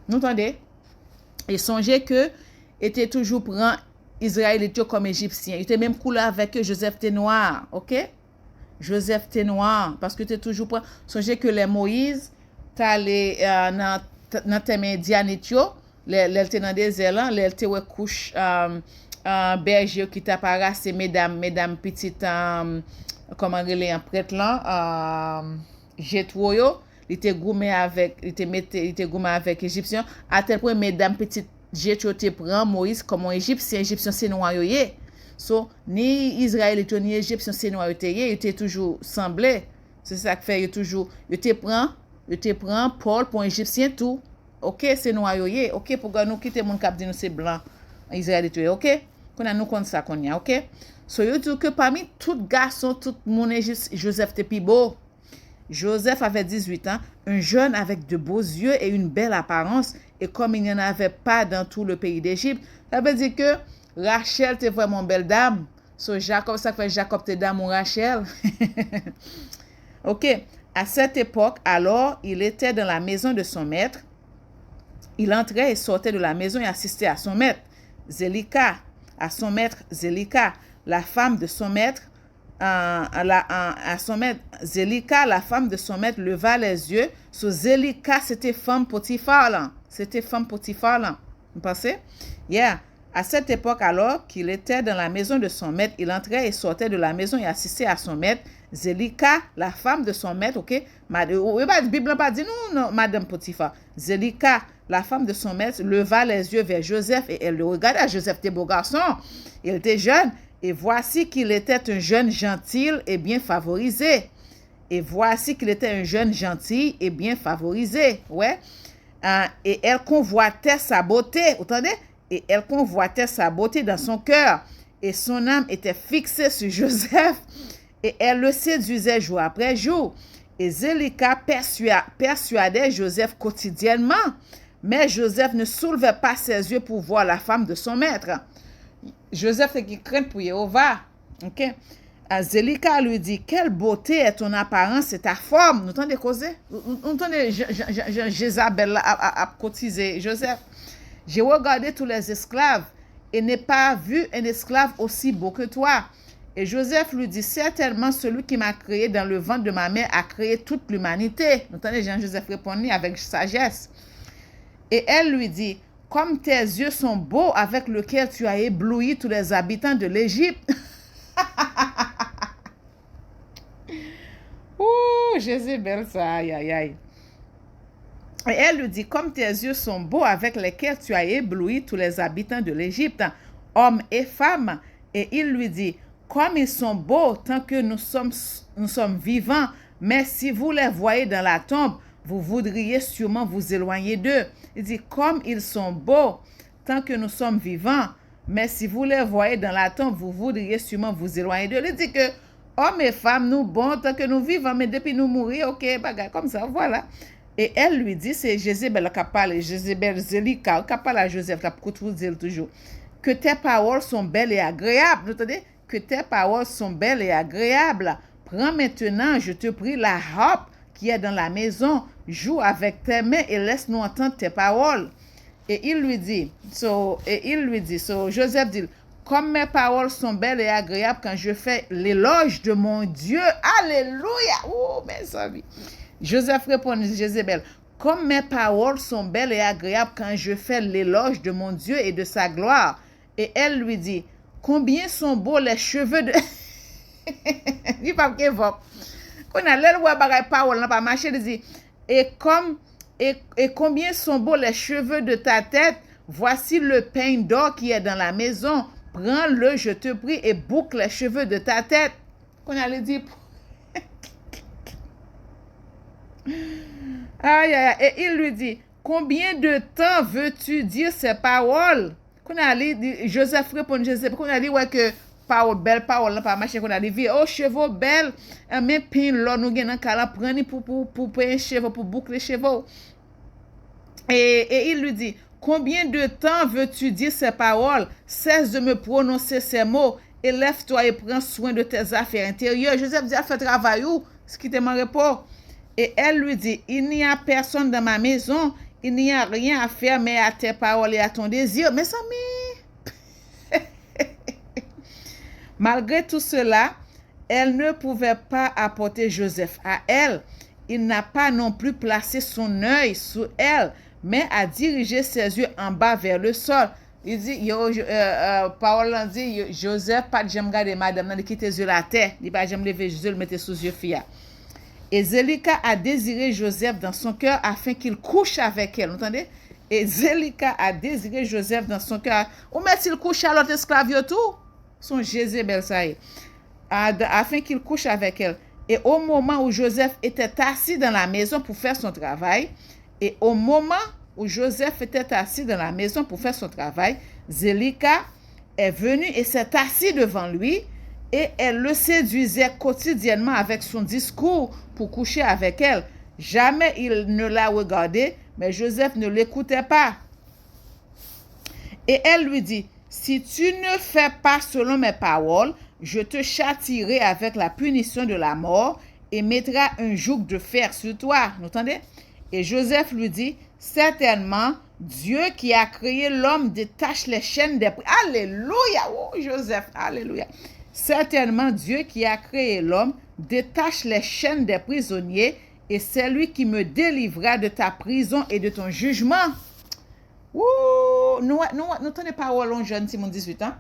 Nous entendez? Et songez que était toujours prend Israélite comme égyptien. Il était même couleur avec eux. Joseph était noir, OK? Joseph était noir parce que tu toujours prend. Songez que les Moïse t'allé dans tes médianitio, les était dans des désert, les était ouais couche berger qui t'a parassé mesdames petites comment relé en prêtre là Jétro yo, il était goumé avec égyptien à tel point mesdames petites Jétro te prend Moïse comme un égyptien c'est noir yo. So ni Israélite ni égyptien c'est noir yo était toujours semblé. C'est ça que fait yo te prend Paul pour un égyptien tout. OK, c'est noir yo. OK, pour nous quitter mon cap dit nous c'est blanc Israélite. OK? Qu'on a nous comme ça qu'on y a. OK? So yo dit que parmi tout garçon tout mon Égypte Joseph te plus beau. Joseph avait 18 ans, un jeune avec de beaux yeux et une belle apparence, et comme il n'y en avait pas dans tout le pays d'Égypte, ça veut dire que Rachel était vraiment belle dame. So Jacob, ça fait Jacob te dame ou Rachel. OK. À cette époque, alors, il était dans la maison de son maître. Il entrait et sortait de la maison et assistait à son maître, Zélika, la femme de son maître. À son maître, Zélika, la femme de son maître, leva les yeux. So Zélika, c'était femme Potiphar là. Vous pensez? Yeah. À cette époque, alors qu'il était dans la maison de son maître, il entrait et sortait de la maison et assistait à son maître. Zélika, la femme de son maître, ok? La Bible n'a pas dit non, Madame Potiphar. Zélika, la femme de son maître, leva les yeux vers Joseph et elle le regardait. Joseph était beau garçon, il était jeune. Et voici qu'il était un jeune gentil et bien favorisé. Et voici qu'il était un jeune gentil et bien favorisé. Ouais. Et elle convoitait sa beauté. Vous entendez? Et elle convoitait sa beauté dans son cœur. Et son âme était fixée sur Joseph. Et elle le séduisait jour après jour. Et Zélika persuadait Joseph quotidiennement. Mais Joseph ne soulevait pas ses yeux pour voir la femme de son maître. Joseph qui craint pour Jéhovah. Ok? Zélika lui dit, quelle beauté est ton apparence et ta forme. Nous entendez causer? Nous entendez Jézabel a cotisé Joseph. J'ai regardé tous les esclaves et n'ai pas vu un esclave aussi beau que toi. Et Joseph lui dit, certainement celui qui m'a créé dans le ventre de ma mère a créé toute l'humanité. Vous entendez Jean-Joseph répondit avec sagesse. Et elle lui dit, comme tes yeux sont beaux avec lesquels tu as ébloui tous les habitants de l'Égypte. Ouh, Jézabel, ça, aïe, aïe, aïe. Et elle lui dit, comme tes yeux sont beaux avec lesquels tu as ébloui tous les habitants de l'Égypte, hommes et femmes. Et il lui dit, comme ils sont beaux tant que nous sommes vivants, mais si vous les voyez dans la tombe, vous voudriez sûrement vous éloigner d'eux. Il dit, comme ils sont beaux tant que nous sommes vivants, mais si vous les voyez dans la tombe, vous voudriez sûrement vous éloigner d'eux. Il dit que hommes et femmes, nous bons tant que nous vivons, mais depuis nous mourir, ok, bagarre comme ça, voilà. Et elle lui dit, c'est Jézabel qui parle, Jézabel Zélika, qui parle à Joseph, qui vous dit toujours, que tes paroles sont belles et agréables. Vous entendez? Que tes paroles sont belles et agréables. Prends maintenant, je te prie, la harpe qui est dans la maison, joue avec tes mains et laisse-nous entendre tes paroles. Et il lui dit, Joseph dit, comme mes paroles sont belles et agréables quand je fais l'éloge de mon Dieu. Alléluia! Oh, mes amis. Joseph répondit, Jézabel, comme mes paroles sont belles et agréables quand je fais l'éloge de mon Dieu et de sa gloire. Et elle lui dit, combien sont beaux les cheveux de... Il pas que va. Quand a l'air ouais bagaille parole n'a pas marché, il dit, et combien sont beaux les cheveux de ta tête. Voici le pain d'or qui est dans la maison. Prends-le, je te prie, et boucle les cheveux de ta tête. Qu'on allait dire... Aïe, aïe, et il lui dit, combien de temps veux-tu dire ces paroles? Qu'on a dit, Joseph répond, Joseph, qu'on a dit, ouais, que parole, belle parole, pas marché, qu'on a dit, oh, chevaux belles, mais pin, là, nous gagnons qu'à la prendre pour payer chevaux, pour boucler chevaux. Et il lui dit, combien de temps veux-tu dire ces paroles? Cesse de me prononcer ces mots, et lève-toi et prends soin de tes affaires intérieures. Joseph dit, fais travail où? Ce qui te m'en répond. Et elle lui dit, il n'y a personne dans ma maison, il n'y a rien à faire, mais à tes paroles et à ton désir. Mais ça Malgré tout cela, elle ne pouvait pas apporter Joseph à elle. Il n'a pas non plus placé son œil sur elle, mais a dirigé ses yeux en bas vers le sol. Il dit, Paul dit, Joseph, pas de j'aime garder madame, il quitte les yeux la terre. Il pas j'aime lever Joseph, le mettre sous yeux fille. Et Zélika a désiré Joseph dans son cœur afin qu'il couche avec elle. Vous entendez? Et Zélika a désiré Joseph dans son cœur. Ou met-il couche à l'autre esclave tout? Son Jézabel, ça y est. Afin qu'il couche avec elle. Et au moment où Joseph était assis dans la maison pour faire son travail, Zélika est venue et s'est assise devant lui. Et elle le séduisait quotidiennement avec son discours pour coucher avec elle. Jamais il ne l'a regardée, mais Joseph ne l'écoutait pas. Et elle lui dit, si tu ne fais pas selon mes paroles, je te châtierai avec la punition de la mort et mettrai un joug de fer sur toi. Vous entendez? Et Joseph lui dit, certainement, Dieu qui a créé l'homme détache les chaînes des prisonniers. Alléluia! Oh, Joseph, alléluia! Certainement, Dieu qui a créé l'homme détache les chaînes des prisonniers et c'est lui qui me délivrera de ta prison et de ton jugement. Ouh, nous tenons parole en jeune, Simon 18 ans.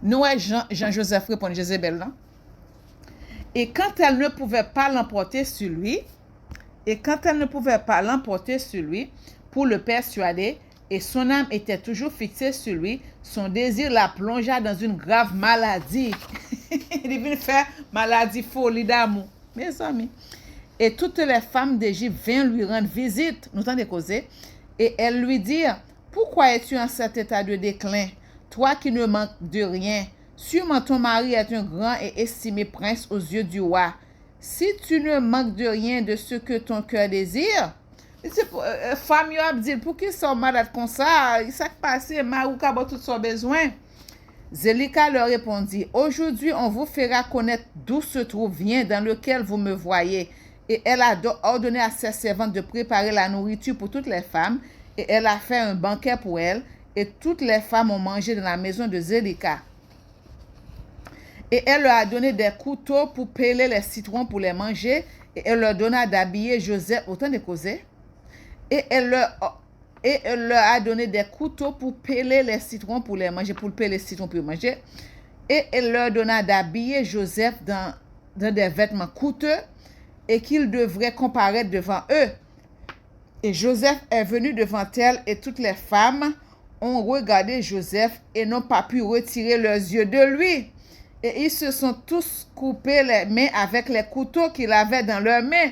Nous, Jean-Joseph répond Jézabel, là. Et quand elle ne pouvait pas l'emporter sur lui, pour le persuader, et son âme était toujours fixée sur lui, son désir la plongea dans une grave maladie. Il vient faire maladie folie d'amour. Mes amis. Et toutes les femmes d'Égypte vinrent lui rendre visite, nous t'en causer, et elles lui dirent, pourquoi es-tu en cet état de déclin, toi qui ne manques de rien? Sûrement ton mari est un grand et estimé prince aux yeux du roi. Si tu ne manques de rien de ce que ton cœur désire, femme yo ap dit, pour qu'ils sont malades comme ça, il s'est passé, ma ou kabo tout son besoin. Zélika leur répondit, aujourd'hui on vous fera connaître d'où se trouve bien dans lequel vous me voyez. Et elle a ordonné à ses servantes de préparer la nourriture pour toutes les femmes, et elle a fait un banquet pour elles, et toutes les femmes ont mangé dans la maison de Zélika. Et elle leur a donné des couteaux pour peler les citrons pour les manger, et elle leur donna d'habiller Joseph, autant de causer. Et elle leur a donné des couteaux pour peler les citrons pour les manger, pour peler les citrons pour manger. Et elle leur donna d'habiller Joseph dans des vêtements coûteux et qu'il devrait comparaître devant eux. Et Joseph est venu devant elle et toutes les femmes ont regardé Joseph et n'ont pas pu retirer leurs yeux de lui. Et ils se sont tous coupés les mains avec les couteaux qu'il avait dans leurs mains.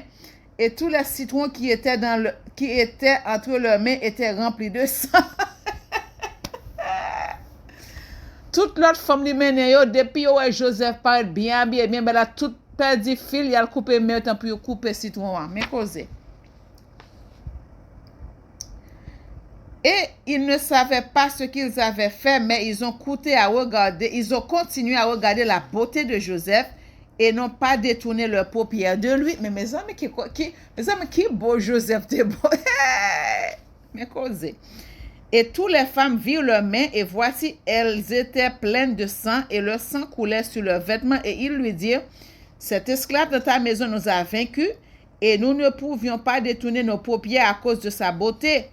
Et tous les citrons qui étaient entre leurs mains étaient remplis de sang. Toute l'autre femme li mène yo, depuis que Joseph paraît bien, ben là, toute perdu fil, il a coupé main tant pour couper citron. Mais causé. Et ils ne savaient pas ce qu'ils avaient fait, mais ils ont continué à regarder la beauté de Joseph et n'ont pas détourné leurs paupières de lui. Mais mes amis, qui beau Joseph, t'es beau. Mais causé. Et toutes les femmes virent leurs mains, et voici, elles étaient pleines de sang, et le sang coulait sur leurs vêtements, et ils lui dirent, cet esclave de ta maison nous a vaincus, et nous ne pouvions pas détourner nos paupières à cause de sa beauté.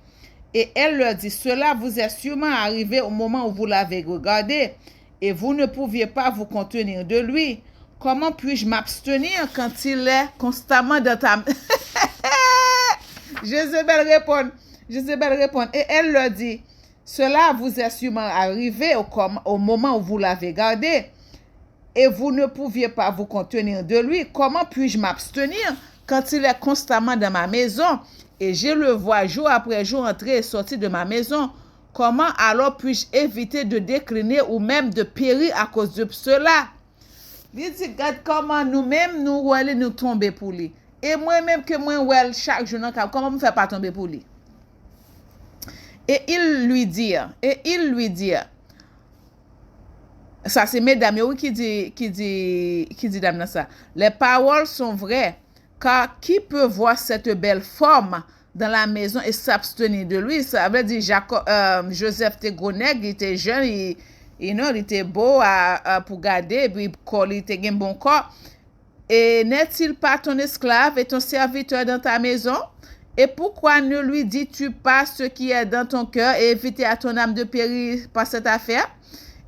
Et elle leur dit, cela vous est sûrement arrivé au moment où vous l'avez regardé, et vous ne pouviez pas vous contenir de lui. Comment puis-je m'abstenir quand il est constamment dans ta main? Jézabel répond, et elle leur dit, cela vous est sûrement arrivé au moment où vous l'avez gardé, et vous ne pouviez pas vous contenir de lui. Comment puis-je m'abstenir quand il est constamment dans ma maison, et je le vois jour après jour entrer et sortir de ma maison? Comment alors puis-je éviter de décliner ou même de périr à cause de cela? Il dit, regarde comment nous-mêmes, nous tomber pour lui. Et moi-même que moi, chaque jour, comment me faire pas tomber pour lui? Et il lui dit, ça c'est mesdames, oui, qui dit dame ça. Les paroles sont vraies, car qui peut voir cette belle forme dans la maison et s'abstenir de lui? Ça veut dire Joseph était gros nègre, il était jeune, il était beau pour garder, et puis il était un bon corps. Et n'est-il pas ton esclave et ton serviteur dans ta maison? Et pourquoi ne lui dis-tu pas ce qui est dans ton cœur et éviter à ton âme de périr par cette affaire?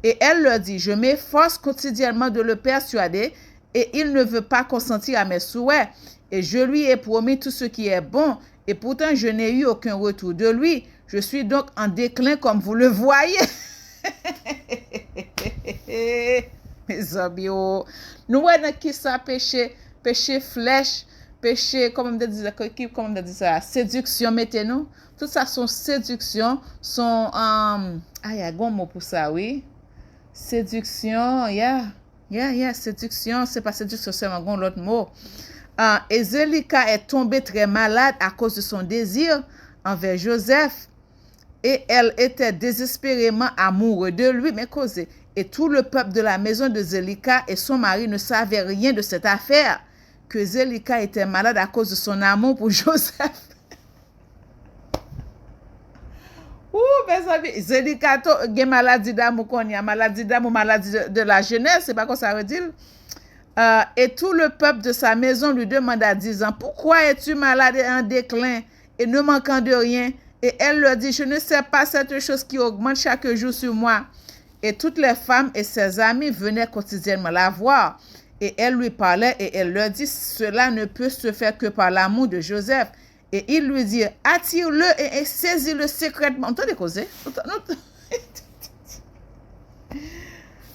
Et elle leur dit, je m'efforce quotidiennement de le persuader et il ne veut pas consentir à mes souhaits. Et je lui ai promis tout ce qui est bon et pourtant je n'ai eu aucun retour de lui. Je suis donc en déclin comme vous le voyez. Mes amis, nous voyons qui ça péché flèche, péché, comment on dit ça, séduction, mettez-nous. Tout ça sont séduction, sont, il y a un bon mot pour ça, oui. Séduction, séduction, c'est pas séduction, c'est un bon autre mot. Et Zélika est tombée très malade à cause de son désir envers Joseph. Et elle était désespérément amoureuse de lui, mais causée. Et tout le peuple de la maison de Zélika et son mari ne savaient rien de cette affaire, que Zélika était malade à cause de son amour pour Joseph. Mes amis, Zélika a une maladie d'amour, maladie de la jeunesse, c'est pas quoi ça veut dire. Et tout le peuple de sa maison lui demanda, disant, pourquoi es-tu malade et en déclin? et ne manquant de rien. Et elle leur dit, je ne sais pas cette chose qui augmente chaque jour sur moi. Et toutes les femmes et ses amies venaient quotidiennement la voir. Et elle lui parlait et elle leur dit, cela ne peut se faire que par l'amour de Joseph. Et il lui dit, attire-le et saisis-le secrètement. Nous t'avons causé? Nous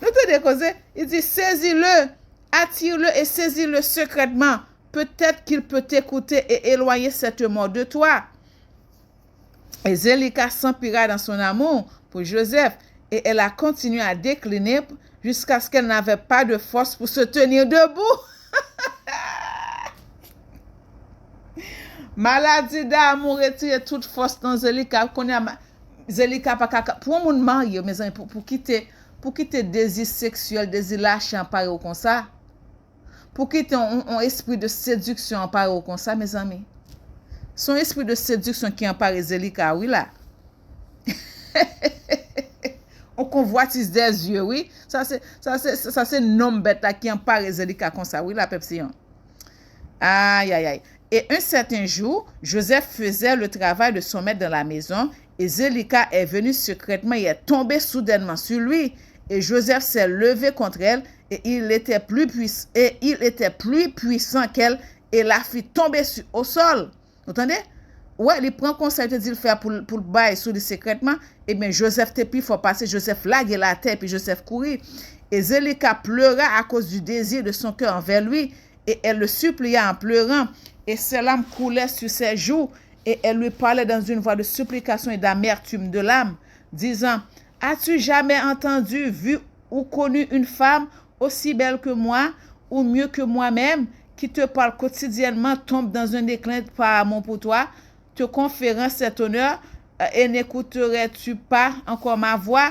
t'avons causé? Il dit, saisis-le, attire-le et saisis-le secrètement. Peut-être qu'il peut t'écouter et éloigner cette mort de toi. Et Zélica s'empira dans son amour pour Joseph et elle a continué à décliner jusqu'à ce qu'elle n'avait pas de force pour se tenir debout. Maladie d'amour retire toute force dans Zélica. Zélica pour un monde marié, mes amis, pour quitter désir sexuel, désir lâchant par comme ça. Pour quitter un esprit de séduction en par comme ça, mes amis. Son esprit de séduction qui empare Zélica, oui là. On convoitise des yeux, oui. Ça c'est nom bête qui empare Zélica comme ça, oui la pepsion. Aïe, aïe, aïe. Et un certain jour, Joseph faisait le travail de son maître dans la maison et Zélica est venue secrètement et est tombée soudainement sur lui. Et Joseph s'est levé contre elle et il était plus puissant qu'elle et la fit tomber au sol. Vous entendez? Ouais, il prend conseil de dire le faire pour le bail sous lui secrètement. Et bien, Joseph était plus fort passer. Joseph laguait la tête, puis Joseph courit. Et Zélica pleura à cause du désir de son cœur envers lui. Et elle le supplia en pleurant. Et ses larmes coulaient sur ses joues. Et elle lui parlait dans une voix de supplication et d'amertume de l'âme, disant, « As-tu jamais entendu, vu ou connu une femme aussi belle que moi, ou mieux que moi-même, qui te parle quotidiennement, tombe dans un déclin par amour pour toi, te conférant cet honneur, et n'écouterais-tu pas encore ma voix?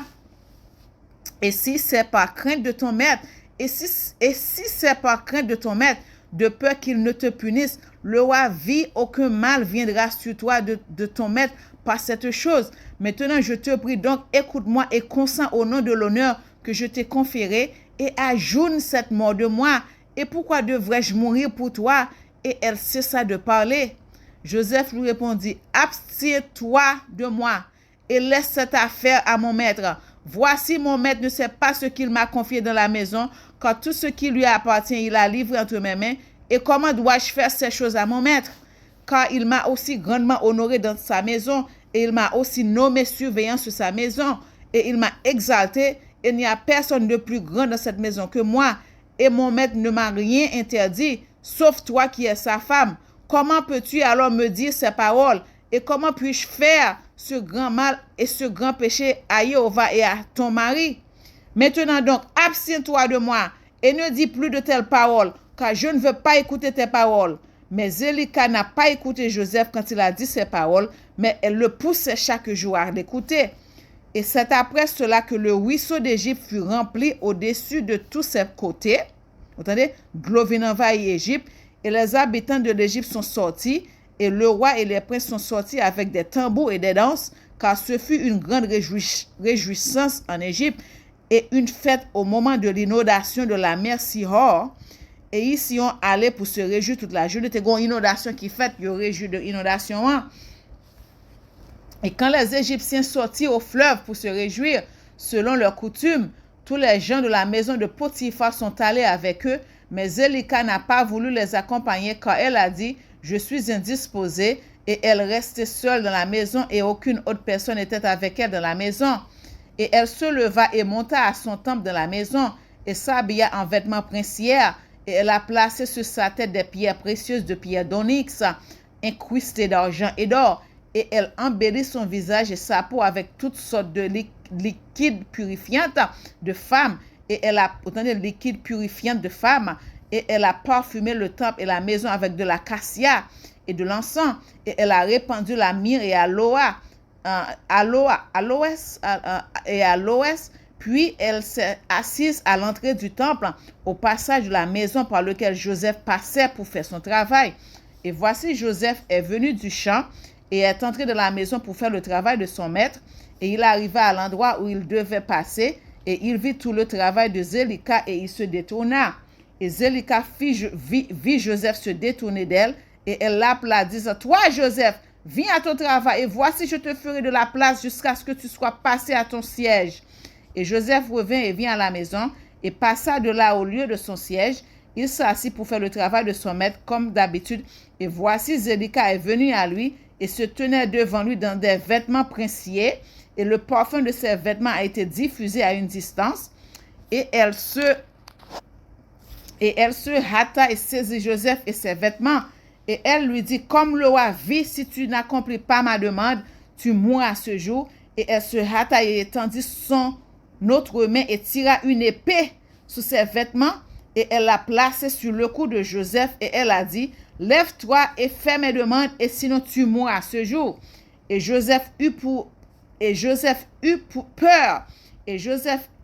Et si c'est par crainte de ton maître, c'est par crainte de ton maître, de peur qu'il ne te punisse, le roi vit, aucun mal viendra sur toi de ton maître par cette chose. Maintenant, je te prie donc, écoute-moi et consens au nom de l'honneur que je t'ai conféré, et ajourne cette mort de moi. Et pourquoi devrais-je mourir pour toi? Et elle cessa de parler. Joseph lui répondit, abstiens-toi de moi et laisse cette affaire à mon maître. Voici mon maître ne sait pas ce qu'il m'a confié dans la maison, car tout ce qui lui appartient, il a livré entre mes mains. Et comment dois-je faire ces choses à mon maître? Car il m'a aussi grandement honoré dans sa maison, et il m'a aussi nommé surveillant sur sa maison, et il m'a exalté, et il n'y a personne de plus grand dans cette maison que moi. Et mon maître ne m'a rien interdit, sauf toi qui es sa femme. Comment peux-tu alors me dire ces paroles? Et comment puis-je faire ce grand mal et ce grand péché à Jéhovah et à ton mari? Maintenant donc, abstiens-toi de moi et ne dis plus de telles paroles, car je ne veux pas écouter tes paroles. Mais Zélica n'a pas écouté Joseph quand il a dit ces paroles, mais elle le poussait chaque jour à l'écouter. Et c'est après cela que le ruisseau d'Égypte fut rempli au-dessus de tous ses côtés. Vous entendez? L'eau vient envahir Égypte. Et les habitants de l'Égypte sont sortis, et le roi et les princes sont sortis avec des tambours et des danses, car ce fut une grande réjouissance en Égypte, et une fête au moment de l'inondation de la mer Sihor. Et ils y sont allés pour se réjouir toute la journée. C'était une inondation qui fait, ils réjouissent de l'inondation. Et quand les Égyptiens sortirent au fleuve pour se réjouir, selon leur coutume, tous les gens de la maison de Potiphar sont allés avec eux, mais Zélica n'a pas voulu les accompagner car elle a dit, je suis indisposée, et elle restait seule dans la maison et aucune autre personne n'était avec elle dans la maison. Et elle se leva et monta à son temple dans la maison et s'habilla en vêtements princières et elle a placé sur sa tête des pierres précieuses de pierre d'onyx, incrustées d'argent et d'or. Et elle embellit son visage et sa peau avec toutes sortes de liquides purifiants de femme. Et elle a autant de liquides purifiants de femme. Et elle a parfumé le temple et la maison avec de la cassia et de l'encens. Et elle a répandu la myrrhe et aloès. Puis elle s'est assise à l'entrée du temple, au passage de la maison par lequel Joseph passait pour faire son travail. Et voici Joseph est venu du champ et est entré dans la maison pour faire le travail de son maître. Et il arriva à l'endroit où il devait passer, et il vit tout le travail de Zélica, et il se détourna. Et Zélica vit Joseph se détourner d'elle, et elle l'appela, disant, « Toi, Joseph, viens à ton travail et voici je te ferai de la place jusqu'à ce que tu sois passé à ton siège. Et Joseph revint et vint à la maison et passa de là au lieu de son siège. Il s'assit pour faire le travail de son maître comme d'habitude. Et voici Zélica est venue à lui et se tenait devant lui dans des vêtements princiers. Et le parfum de ses vêtements a été diffusé à une distance. Et elle se hâta et saisit Joseph et ses vêtements. Et elle lui dit, comme le roi vit, si tu n'accomplis pas ma demande, tu mourras ce jour. Et elle se hâta et étendit son autre main et tira une épée sous ses vêtements. Et elle l'a placée sur le cou de Joseph. Et elle a dit, lève-toi et fais mes demandes, et sinon tu mourras ce jour. Et Joseph eut peur. Et Joseph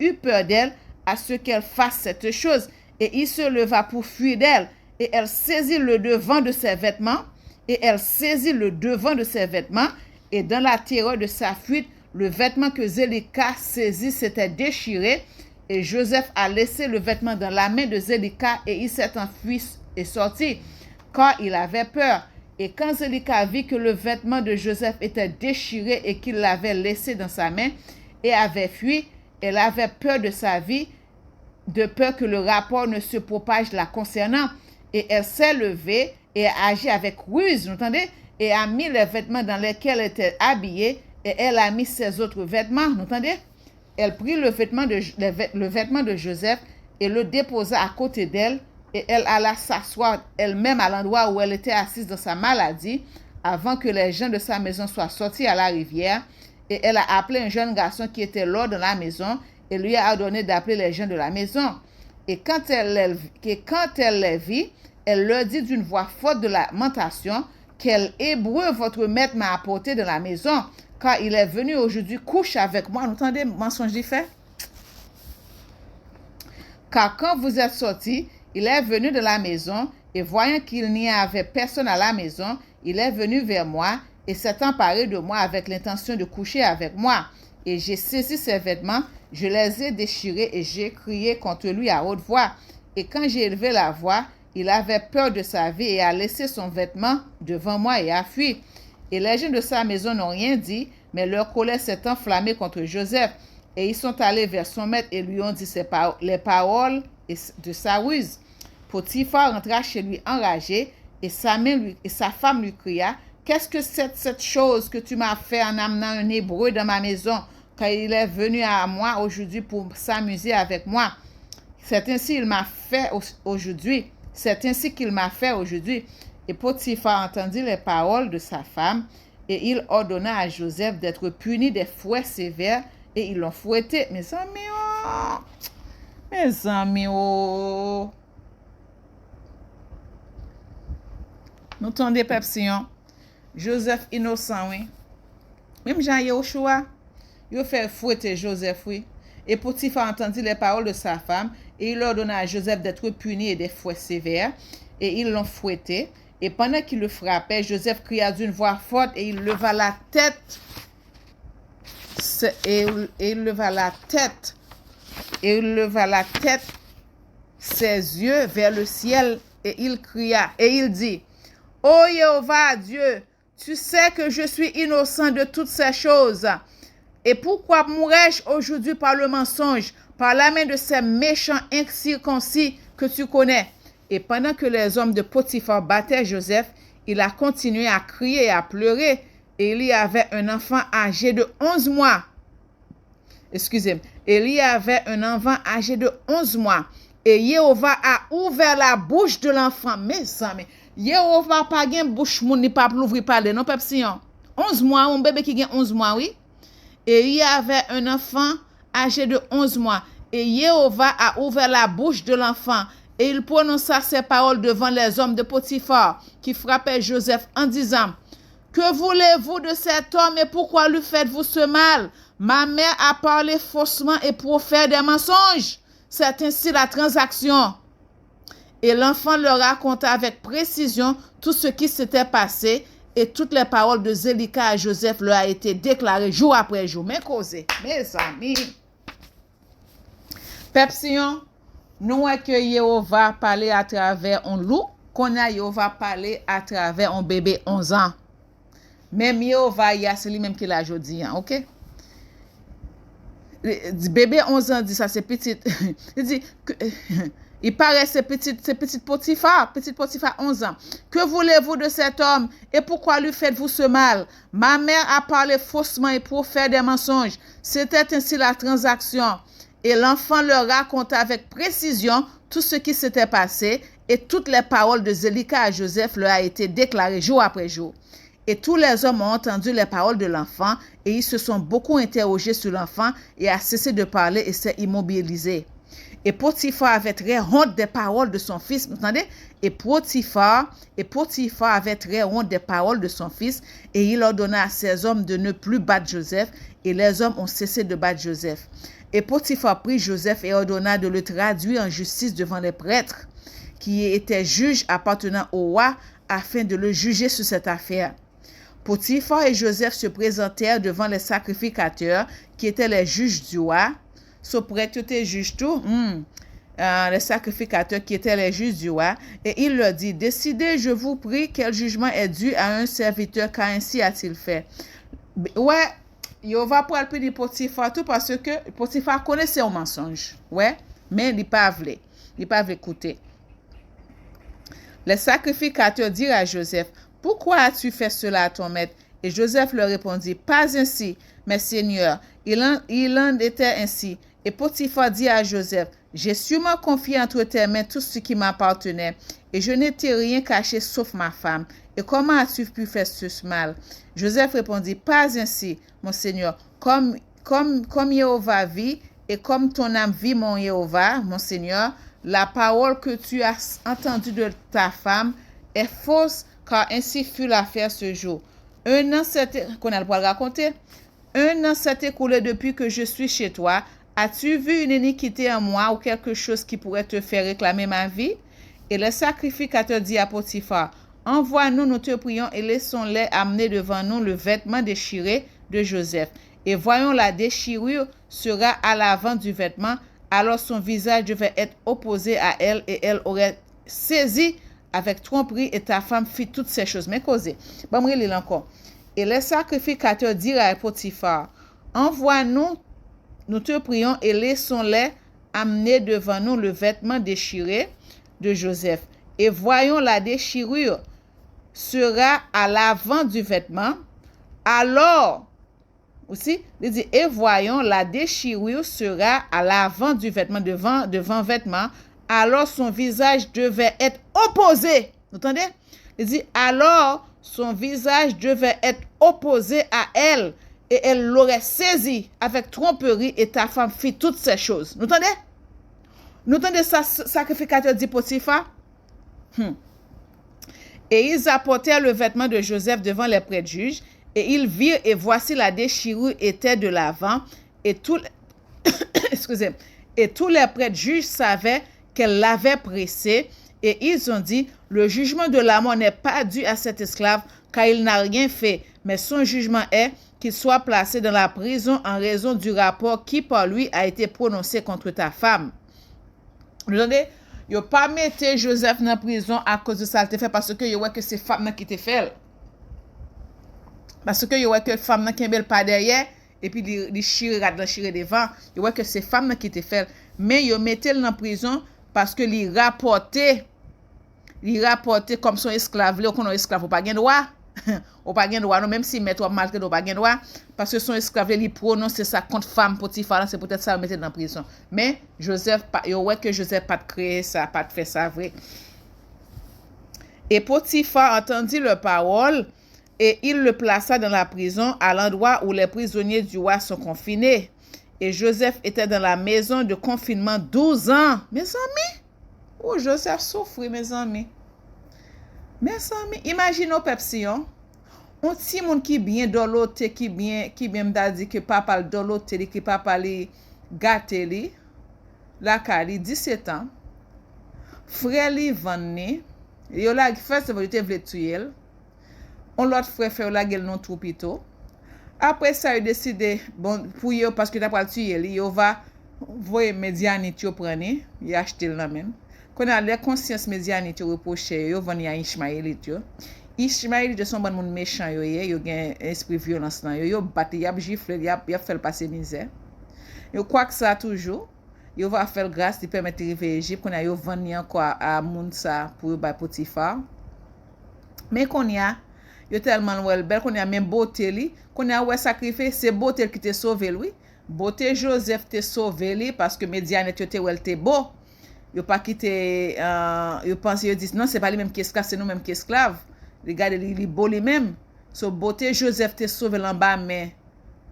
eut peur d'elle à ce qu'elle fasse cette chose. Et il se leva pour fuir d'elle. Et elle saisit le devant de ses vêtements. Et dans la terreur de sa fuite, le vêtement que Zélica saisit s'était déchiré. Et Joseph a laissé le vêtement dans la main de Zélica et il s'est enfui et sorti, car il avait peur. Et quand Zélica vit que le vêtement de Joseph était déchiré et qu'il l'avait laissé dans sa main et avait fui, elle avait peur de sa vie, de peur que le rapport ne se propage la concernant. Et elle s'est levée et a agi avec ruse, vous entendez? Et a mis les vêtements dans lesquels elle était habillée et elle a mis ses autres vêtements, vous entendez? Elle prit le vêtement de Joseph et le déposa à côté d'elle et elle alla s'asseoir elle-même à l'endroit où elle était assise dans sa maladie avant que les gens de sa maison soient sortis à la rivière. Et elle a appelé un jeune garçon qui était là dans la maison et lui a ordonné d'appeler les gens de la maison. Et quand elle les vit, elle leur dit d'une voix forte de lamentation, quel hébreu votre maître m'a apporté de la maison, car il est venu aujourd'hui coucher avec moi. Vous entendez, mensonge d'y fait? Car quand vous êtes sortis, il est venu de la maison, et voyant qu'il n'y avait personne à la maison, il est venu vers moi, et s'est emparé de moi avec l'intention de coucher avec moi. Et j'ai saisi ses vêtements, je les ai déchirés, et j'ai crié contre lui à haute voix. Et quand j'ai élevé la voix, il avait peur de sa vie, et a laissé son vêtement devant moi, et a fui. Et les gens de sa maison n'ont rien dit, mais leur colère s'est enflammée contre Joseph. Et ils sont allés vers son maître et lui ont dit les paroles de sa ruse. Potiphar rentra chez lui enragé et sa femme lui cria, « Qu'est-ce que c'est cette chose que tu m'as fait en amenant un hébreu dans ma maison, car il est venu à moi aujourd'hui pour s'amuser avec moi? C'est ainsi qu'il m'a fait aujourd'hui. Et Potiphar entendit les paroles de sa femme, et il ordonna à Joseph d'être puni des fouets sévères, et ils l'ont fouetté. Mes amis, nous tendez Pepsion. Joseph innocent, oui. Même Jean Yoshua, il fait fouetter Joseph, oui. Et Potiphar entendit les paroles de sa femme, et il ordonna à Joseph d'être puni et des fouets sévères, et ils l'ont fouetté. Et pendant qu'il le frappait, Joseph cria d'une voix forte et il leva la tête. Il leva la tête, ses yeux vers le ciel et il cria et il dit, « Ô Jéhovah Dieu, tu sais que je suis innocent de toutes ces choses. Et pourquoi mourrais-je aujourd'hui par le mensonge, par la main de ces méchants incirconcis que tu connais? » Et pendant que les hommes de Potiphar battaient Joseph, il a continué à crier et à pleurer. Et il y avait un enfant âgé de 11 mois. Il y avait un enfant âgé de 11 mois. Et Jéhovah a ouvert la bouche de l'enfant. Mes amis, Jéhovah pas gen bouche moun ni pas l'ouvrir parler, non pepsion. 11 mois, un bébé qui gen 11 mois, oui. Et il y avait un enfant âgé de 11 mois. Et Jéhovah a ouvert la bouche de l'enfant. Et il prononça ces paroles devant les hommes de Potiphar qui frappaient Joseph en disant, « Que voulez-vous de cet homme et pourquoi lui faites-vous ce mal? Ma mère a parlé faussement et pour faire des mensonges. C'est ainsi la transaction. » Et l'enfant leur raconta avec précision tout ce qui s'était passé et toutes les paroles de Zélica à Joseph leur a été déclarées jour après jour. Mais causez, mes amis. Pepsion, nous est que Jéhovah parler à travers un loup, qu'on a Jéhovah parler à travers un bébé 11 ans. Même Yehova, c'est lui-même qui l'a jodi, ok? Bébé 11 ans dit ça, c'est petit. Il dit, il paraît c'est petite Potiphar 11 ans. Que voulez-vous de cet homme et pourquoi lui faites-vous ce mal? Ma mère a parlé faussement et pour faire des mensonges. C'était ainsi la transaction. Et l'enfant leur raconta avec précision tout ce qui s'était passé et toutes les paroles de Zélika à Joseph leur a été déclarées jour après jour. Et tous les hommes ont entendu les paroles de l'enfant et ils se sont beaucoup interrogés sur l'enfant et a cessé de parler et s'est immobilisé. Et Potiphar avait très honte des paroles de son fils. Vous entendez? Et Potiphar avait très honte des paroles de son fils et il ordonna à ses hommes de ne plus battre Joseph et les hommes ont cessé de battre Joseph. Et Potiphar prit Joseph et ordonna de le traduire en justice devant les prêtres qui étaient juges appartenant au roi afin de le juger sur cette affaire. Potiphar et Joseph se présentèrent devant les sacrificateurs qui étaient les juges du roi. Ce prêtre était juge tout. Les sacrificateurs qui étaient les juges du roi. Et il leur dit, décidez, je vous prie, quel jugement est dû à un serviteur, car ainsi a-t-il fait. Ouais, il va pour le prix de Potiphar tout parce que Potiphar connaissait un mensonge. Ouais, mais il n'a pas voulu. Il n'a pas voulu écouter. Les sacrificateurs dirent à Joseph, pourquoi as-tu fait cela à ton maître? Et Joseph leur répondit, pas ainsi, mes seigneurs, il en était ainsi. Et Potiphar dit à Joseph, j'ai sûrement confié entre tes mains tout ce qui m'appartenait, et je ne t'ai rien caché sauf ma femme. Et comment as-tu pu faire ce mal? Joseph répondit, pas ainsi, mon seigneur, comme Jéhovah vit, et comme ton âme vit, mon Jéhovah, mon seigneur, la parole que tu as entendue de ta femme est fausse, car ainsi fut l'affaire ce jour. Un an s'est écoulé depuis que je suis chez toi. As-tu vu une iniquité en moi ou quelque chose qui pourrait te faire réclamer ma vie? Et le sacrificateur dit à Potiphar, envoie-nous, nous te prions, et laissons-les amener devant nous le vêtement déchiré de Joseph. Et voyons, la déchirure sera à l'avant du vêtement, alors son visage devait être opposé à elle et elle aurait saisi avec tromperie et ta femme fit toutes ces choses. Mais causez. Bon, moi, il encore. Et les sacrificateurs dirent à Potiphar, envoie-nous, nous te prions, et laissons-les amener devant nous le vêtement déchiré de Joseph. Et voyons, la déchirure sera à l'avant du vêtement. Alors, aussi, il dit, et voyons, la déchirure sera à l'avant du vêtement, devant vêtement. Alors son visage devait être opposé. Vous entendez? Il dit, alors son visage devait être opposé à elle et elle l'aurait saisi avec tromperie et ta femme fit toutes ces choses. Vous entendez? Vous entendez ça, sacrificateur dit Potiphar? Et ils apportèrent le vêtement de Joseph devant les prêtres juges et ils virent et voici la déchirure était de l'avant et tous les prêtres juges savaient qu'elle l'avait pressé, et ils ont dit, le jugement de la mort n'est pas dû à cet esclave, car il n'a rien fait, mais son jugement est qu'il soit placé dans la prison en raison du rapport qui par lui a été prononcé contre ta femme. Vous entendez? Yo pas mette Joseph dans la prison à cause de ça qu'il fait, parce que yo voit que c'est femme qui te fait. Parce que yo voit que femme qui est pas derrière, et puis il chire devant, yo voit que c'est femme qui te fait. Mais yo mette dans la prison parce que li rapportait comme son esclave, là qu'on esclave ou pas gain droit. Ou pas gain droit, non, même si met ou maltraite ou pas gain droit, parce que son esclave li prononce ça contre femme Potiphar, c'est peut-être ça mettre dans prison. Mais Joseph yo ouais que Joseph pas créé ça, pas fait ça vrai. Et Potiphar entendit leur parole et il le plaça dans la prison à l'endroit où les prisonniers du roi sont confinés. Et Joseph était dans la maison de confinement 12 ans. Mes amis, oh, Joseph souffre, mes amis. Mes amis, imaginez au pepsion. On petit monde qui bien doloté, qui bien m'a dit que papa le doloté, qui papa li gâté li. La kali 17 ans. Frère li vanné. Yo la fait ça te vle tuer. On l'autre frère fait la gueule non trop pito. Après ça, il décide, bon, pour eux, parce que d'après le tuer, il va voir médianité au prendre, il achète le même. Quand on a la conscience médianité reproché, il va venir à Ishmaélite. Ishmael de son bon moun méchant yo gen esprit violence nan yo bat y a gifle y a fait passer misère. Yo croit que ça toujours yo va faire grâce de permettre rive Égypte qu'on a yo vendre encore à moun ça pour yo bay Potifar. Mais qu'on y a yo tellement belle qu'on y a même beauté li qu'on a ouais sacrifié c'est beauté qui te sauvé lui. Beauté Joseph te sauvé li parce que Médianet yo te wel te beau. Yo pas quitté yo pense yo dit non c'est pas lui même qui esclave c'est nous même qui esclave. Regardez li beau lui même. So beauté Joseph te sauvé en bas mais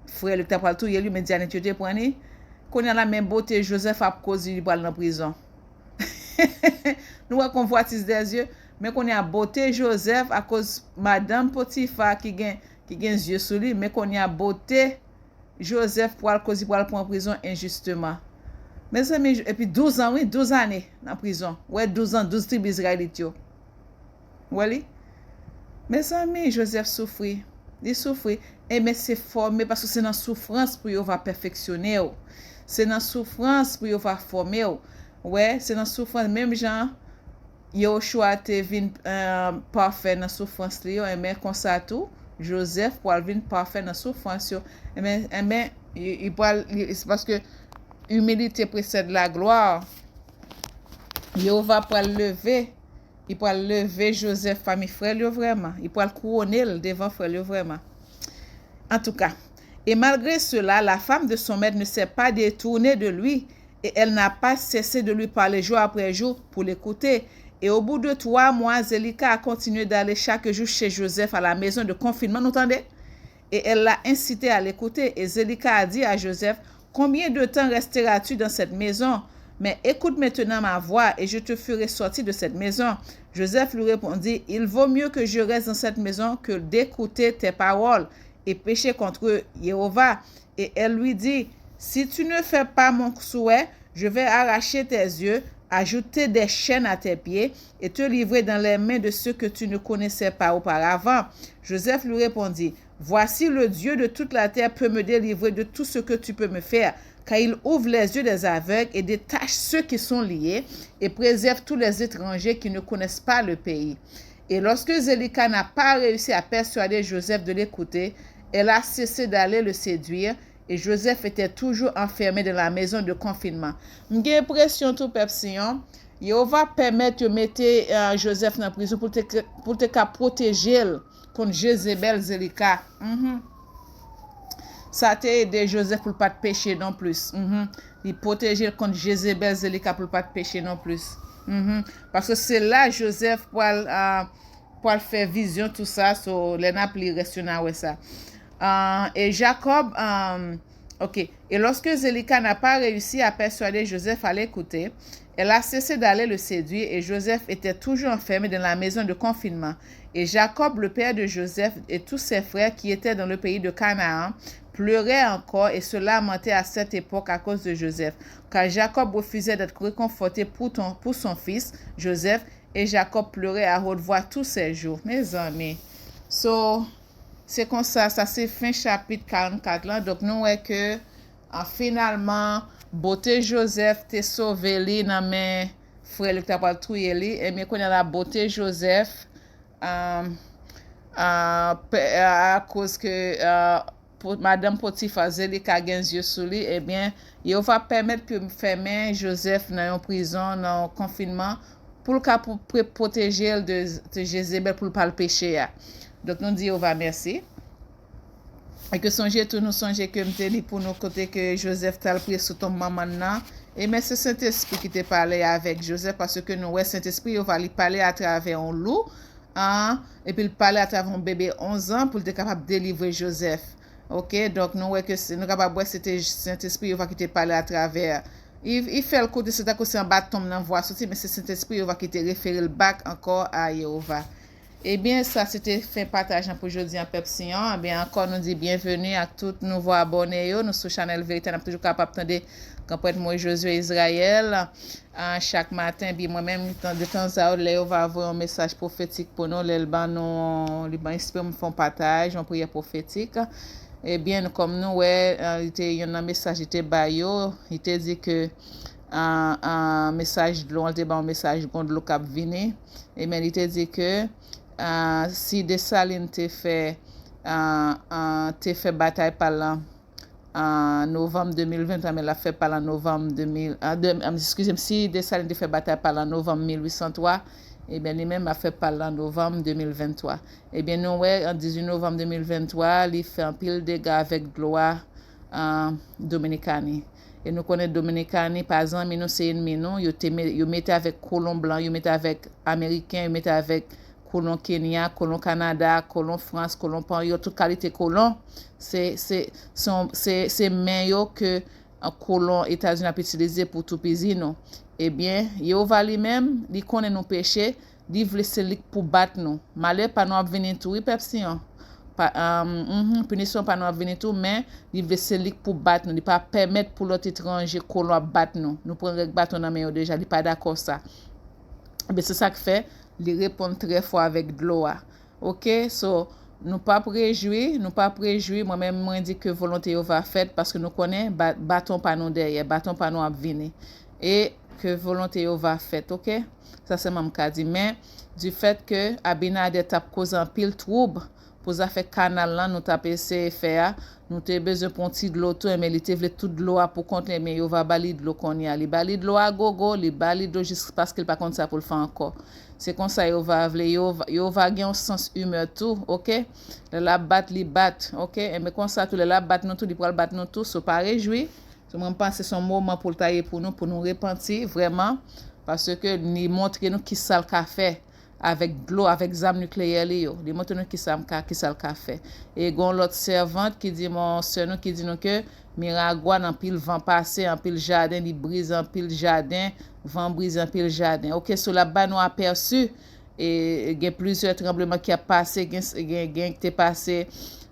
frère le t'a pas tout lui Médianet yo te prendre. Qu'on a la même beauté Joseph a cause il va en prison. Nous convoitise des yeux mais qu'on a beauté Joseph à cause madame Potifar qui gagne yeux sur lui mais qu'on a beauté Joseph pour cause il va en prison injustement. Mes amis et puis 12 ans oui 12 années en prison. Ouais 12 ans 12 tribus israélites yo. Oui. Mes amis Joseph souffrit. Il souffrit et mais c'est formé parce que c'est dans souffrance pour il va perfectionner. C'est dans souffrance pour il va former. Ouais, c'est dans souffrance même gens Yoshua te vin parfait dans souffrance li yo et mais comme ça tout Joseph pour vin parfait dans souffrance yo et mais il c'est parce que humilité précède la gloire. Jéhovah pour lever il pour lever Joseph famille frère yo vraiment il pour couronner devant frère yo vraiment. En tout cas, et malgré cela, la femme de son maître ne s'est pas détournée de lui et elle n'a pas cessé de lui parler jour après jour pour l'écouter. Et au bout de 3 mois, Zélika a continué d'aller chaque jour chez Joseph à la maison de confinement, vous entendez? Et elle l'a incité à l'écouter. Et Zélika a dit à Joseph, combien de temps resteras-tu dans cette maison? Mais écoute maintenant ma voix et je te ferai sortir de cette maison. Joseph lui répondit, il vaut mieux que je reste dans cette maison que d'écouter tes paroles et pécher contre Jéhovah. Et elle lui dit, si tu ne fais pas mon souhait, je vais arracher tes yeux, ajouter des chaînes à tes pieds et te livrer dans les mains de ceux que tu ne connaissais pas auparavant. Joseph lui répondit, voici le Dieu de toute la terre peut me délivrer de tout ce que tu peux me faire, car il ouvre les yeux des aveugles et détache ceux qui sont liés et préserve tous les étrangers qui ne connaissent pas le pays. Et lorsque Zélika n'a pas réussi à persuader Joseph de l'écouter, elle a cessé d'aller le séduire et Joseph était toujours enfermé dans la maison de confinement. J'ai l'impression tout pepsion, il va permettre de mettre Joseph dans la prison pour te protéger contre Jézabel Zélika. Ça t'a aidé Joseph pour pas te pécher non plus. Il protéger contre Jézabel Zélika pour pas te pécher non plus. Parce que c'est là Joseph pour faire vision tout ça sur les naples reste ça. Et Jacob OK. Et lorsque Zélika n'a pas réussi à persuader Joseph à l'écouter, elle a cessé d'aller le séduire et Joseph était toujours enfermé dans la maison de confinement. Et Jacob, le père de Joseph et tous ses frères qui étaient dans le pays de Canaan, pleuraient encore et se lamentaient à cette époque à cause de Joseph. Car Jacob refusait d'être réconforté pour son fils, Joseph, et Jacob pleurait à haute voix tous ses jours. Mes amis, c'est comme ça c'est fin chapitre 44 là. Donc nous voyons que finalement beauté Joseph te sauvé li dans mes frères qui t'a pas trouvé li et mais qu'on a la beauté Joseph à cause que madame Potifar Zélika gen yeux sur lui et bien il va permettre que fermer Joseph dans une prison dans confinement pour protéger de Jézabel pour pas le pécher. Donc nous disons merci. Et que songez tout nous songez que m'te li pour nous côté que Joseph t'a pris sous ton maman nan. Et mais c'est Saint-Esprit qui t'a parlé avec Joseph parce que nous ouais Saint-Esprit va lui parler à travers un loup et puis il parler à travers un bébé 11 ans pour être capable de délivrer Joseph. OK, donc nous ouais que nous capable ouais c'était Saint-Esprit va qui t'a parlé à travers il fait le côté c'est à cause un bâton dans voix sorti mais c'est Saint-Esprit va qui t'a référé le bac encore à Jéhovah. Eh bien, ça, c'était fait partage pour aujourd'hui en Pepsian. Eh bien, encore, nous dit bienvenue à tous nouveaux abonnés. Nous, sur Channel Vérité, nous sommes toujours capables d'entendre quand peut être moi, Josué Israël. Chaque matin, bien moi-même, de temps à autre, Léo va avoir un message prophétique pour nous. Les Esprit me font partage, une prière prophétique. Eh bien, comme nous, il y a un message qui était baillot. Il était dit que un message de l'eau, un message de l'eau cap vini. Et bien, il était dit que si Dessalines te fait bataille par là en novembre 2020, mais l'a fait par en novembre 2000, excusez-moi, si Dessalines te fait bataille par en novembre 1803, eh bien, lui-même a fait par en novembre 2023. Eh bien, nous, ouais, en 18 novembre 2023, il fait un pile de dégâts avec gloire Dominicani. Et nous connaissons Dominicani, par exemple, nous c'est ennemi, nous, ils mettent avec colon blanc, ils mettent avec américain, ils mettent avec colon Kenya, colon Canada, colon France, colon Panyo, toute qualité colon, c'est meilleur que un colon États-Unis a utilisé pour tout pays, non. Eh bien, Yehova lui-même, il connaît nos péchés, il veut se pour battre nous. Malheur pas nous venir tout, oui, Pepsi, punition pas nous venir tout, mais il veut se pour battre nous, il pas permettre pour l'autre étranger colon battre nous. Nous prenons battre nous mais déjà, il pas d'accord ça. Ben c'est ça que fait, il répond très fort avec de l'eau. OK, so nous pas préjouir, moi-même moi dit que volonté va faite parce que nous connaît bâton pas nous derrière, bâton pas nous à venir et que volonté va faite, OK? Ça c'est même cas dit mais du fait que Abinader t'a causé un pile trouble pour ça fait canal là nous t'a essayé faire nous t'ai besoin pour petit de l'eau tout mais il te veut toute l'eau pour compter mais il va bali de l'eau qu'on y a li bali de l'eau à gogo li bali de juste parce qu'il pas contre ça pour le faire encore c'est comme ça il va gagner un sens humeur tout OK la bat li bat OK et mais comme ça tout la bat nous tout il pour battre nous tout so pas réjouir so moi pense c'est son moment pour tailler pour nous repentir vraiment parce que ni montrer nous qui ça le café avec de l'eau, avec zam nucléaire yo. Li montre nous qui ça le café. Et gon l'autre servante qui dit mon sœur nous qui dit nous que Miragua en pile vent passé, en pile jardin, li brise en pile jardin, vent brise en pile jardin. OK, sur la bas nous aperçu et il y a plusieurs tremblements qui a passé, qui t'est passé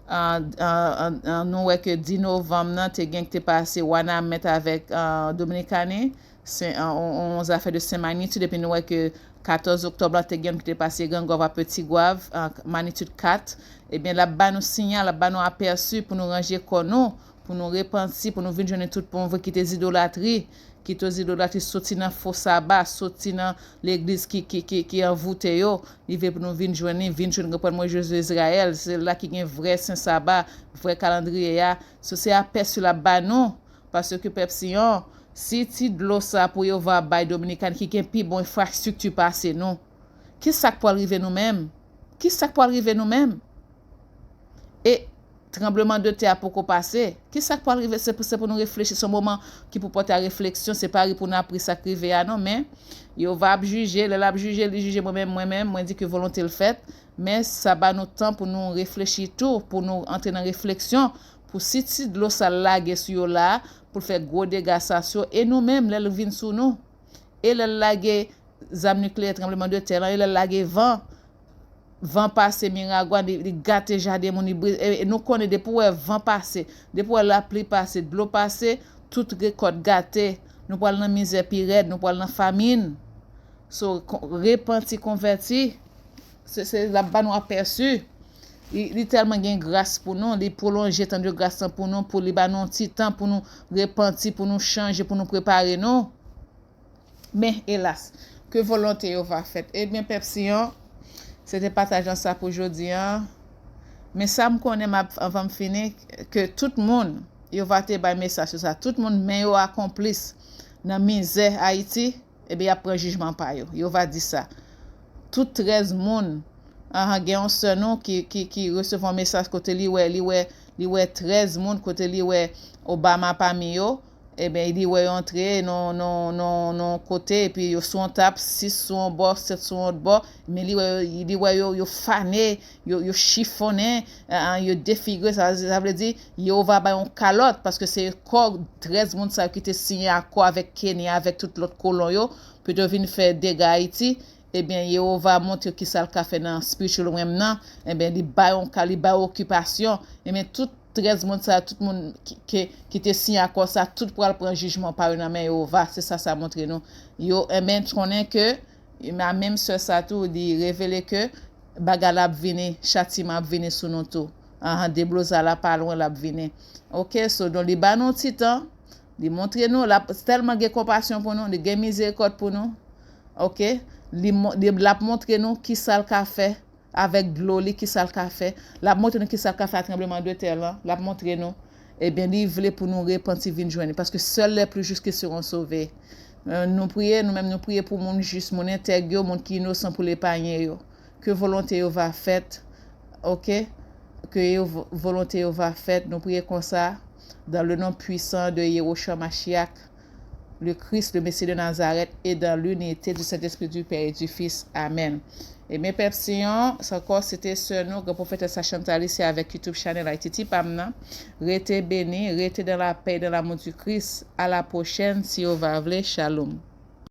nous que 10 novembre nan te gen qui t'est passé Wanamet avec Dominicani, c'est on a fait de 5 magnitude depuis nous que 14 octobre te gen qui t'est passé Gangova Petit Gouave magnitude 4 et bien là-bas nous signal là-bas nous aperçu pour nous ranger nous pour nous repentir pour nous venir joindre tout pour nous quitter idolâtrie qui tos idolâtrie sorti dans faux sabbat sorti dans l'église qui envoûté yo il veut pour nous venir joindre pour moi Jésus Israël c'est là qui gagne vrai saint sabbat vrai calendrier ya c'est aperçu là-bas non parce que Pepsian si ti de l'eau ça pour yo va bay dominicain qui gen pi bon infrastructure passé non qui ça pour arriver nous-mêmes et tremblement de terre pour passer qui ça pour arriver c'est pour nous réfléchir ce moment qui pour porter à réflexion c'est pas pour nous appris ça criver non mais yo va juger moi-même moi dit que volonté le fait mais ça va nous temps pour nous réfléchir tout pour nous entrer dans réflexion pour si de l'eau ça lague sur là pour faire gros dégâts sociaux et nous-mêmes les vinn sous nous et les lague zam nucléaire tremblement de terre et les lague vent passer Miragua les gâter jardin mon et nous connaît depuis vent passer depuis la pluie passer de l'eau passer tout récolte gâté nous parlons dans misère pire nous parlons dans famine so repenti converti c'est là-bas nous aperçu il tellement gain grâce pour nous il prolonger tant de grâce pour nous pour les banon petit temps pour nous repentir pour nous changer pour nous préparer nous mais hélas que volonté va faite et bien Pepsian c'était partageant ça pour aujourd'hui mais ça me connaît avant de finir que tout le monde il va te bailler message sur ça tout le monde mais yo accomplice dans misère Haïti et bien après jugement par yo va dire ça tout 13 monde gen un nom qui recevoir un message côté li ouais 13 monde côté li ouais Obama parmi yo et ben il dit ouais entrer non côté et puis yo sont table 6 sont bord 7 sont bord mais il dit ouais yo fané yo chiffonné yo défiguré ça veut dire yo va ba on calotte parce que c'est corps 13 monde ça qui était signé accord avec Kenya avec tout l'autre colon yo peut venir faire dégâts Haïti eh bien yo va montrer qui ça le café dans spiritual même nan eh bien li ba occupation et bien tout 13 monde ça tout monde qui te signé accord ça tout pour prendre jugement par une mais yo va c'est ça montrer nous yo eh bien connaît que ma même sœur ça tout dit révéler que bagala venir châtiment venir sous nous tout déblosa là pas loin la venir OK so dans les ba non titan li montrer nous là tellement de compassion pour nous de miséricorde pour nous OK li la montrer nous qui ça le café avec de l'eau qui ça le fait. La montre nous qui ça le fait à tremblement de terre là, la montre nous et bien il voulait pour nous repentir vinn joindre parce que seuls les plus justes qui seront sauvés. Nous prions nous-mêmes nous prions pour mon juste, mon intègre, mon qui innocent pour l'épargner yo. Que volonté va faite. OK? Que volonté va faite, nous prions comme ça dans le nom puissant de Yahushua Mashiach, le Christ, le Messie de Nazareth, et dans l'unité du Saint-Esprit du Père et du Fils. Amen. Et mes pères Sion, encore c'était ce nous, le prophète Chantal ici avec YouTube channel Haïti Pamna. Restez bénis, restez dans la paix, dans l'amour du Christ. À la prochaine, si vous va Shalom.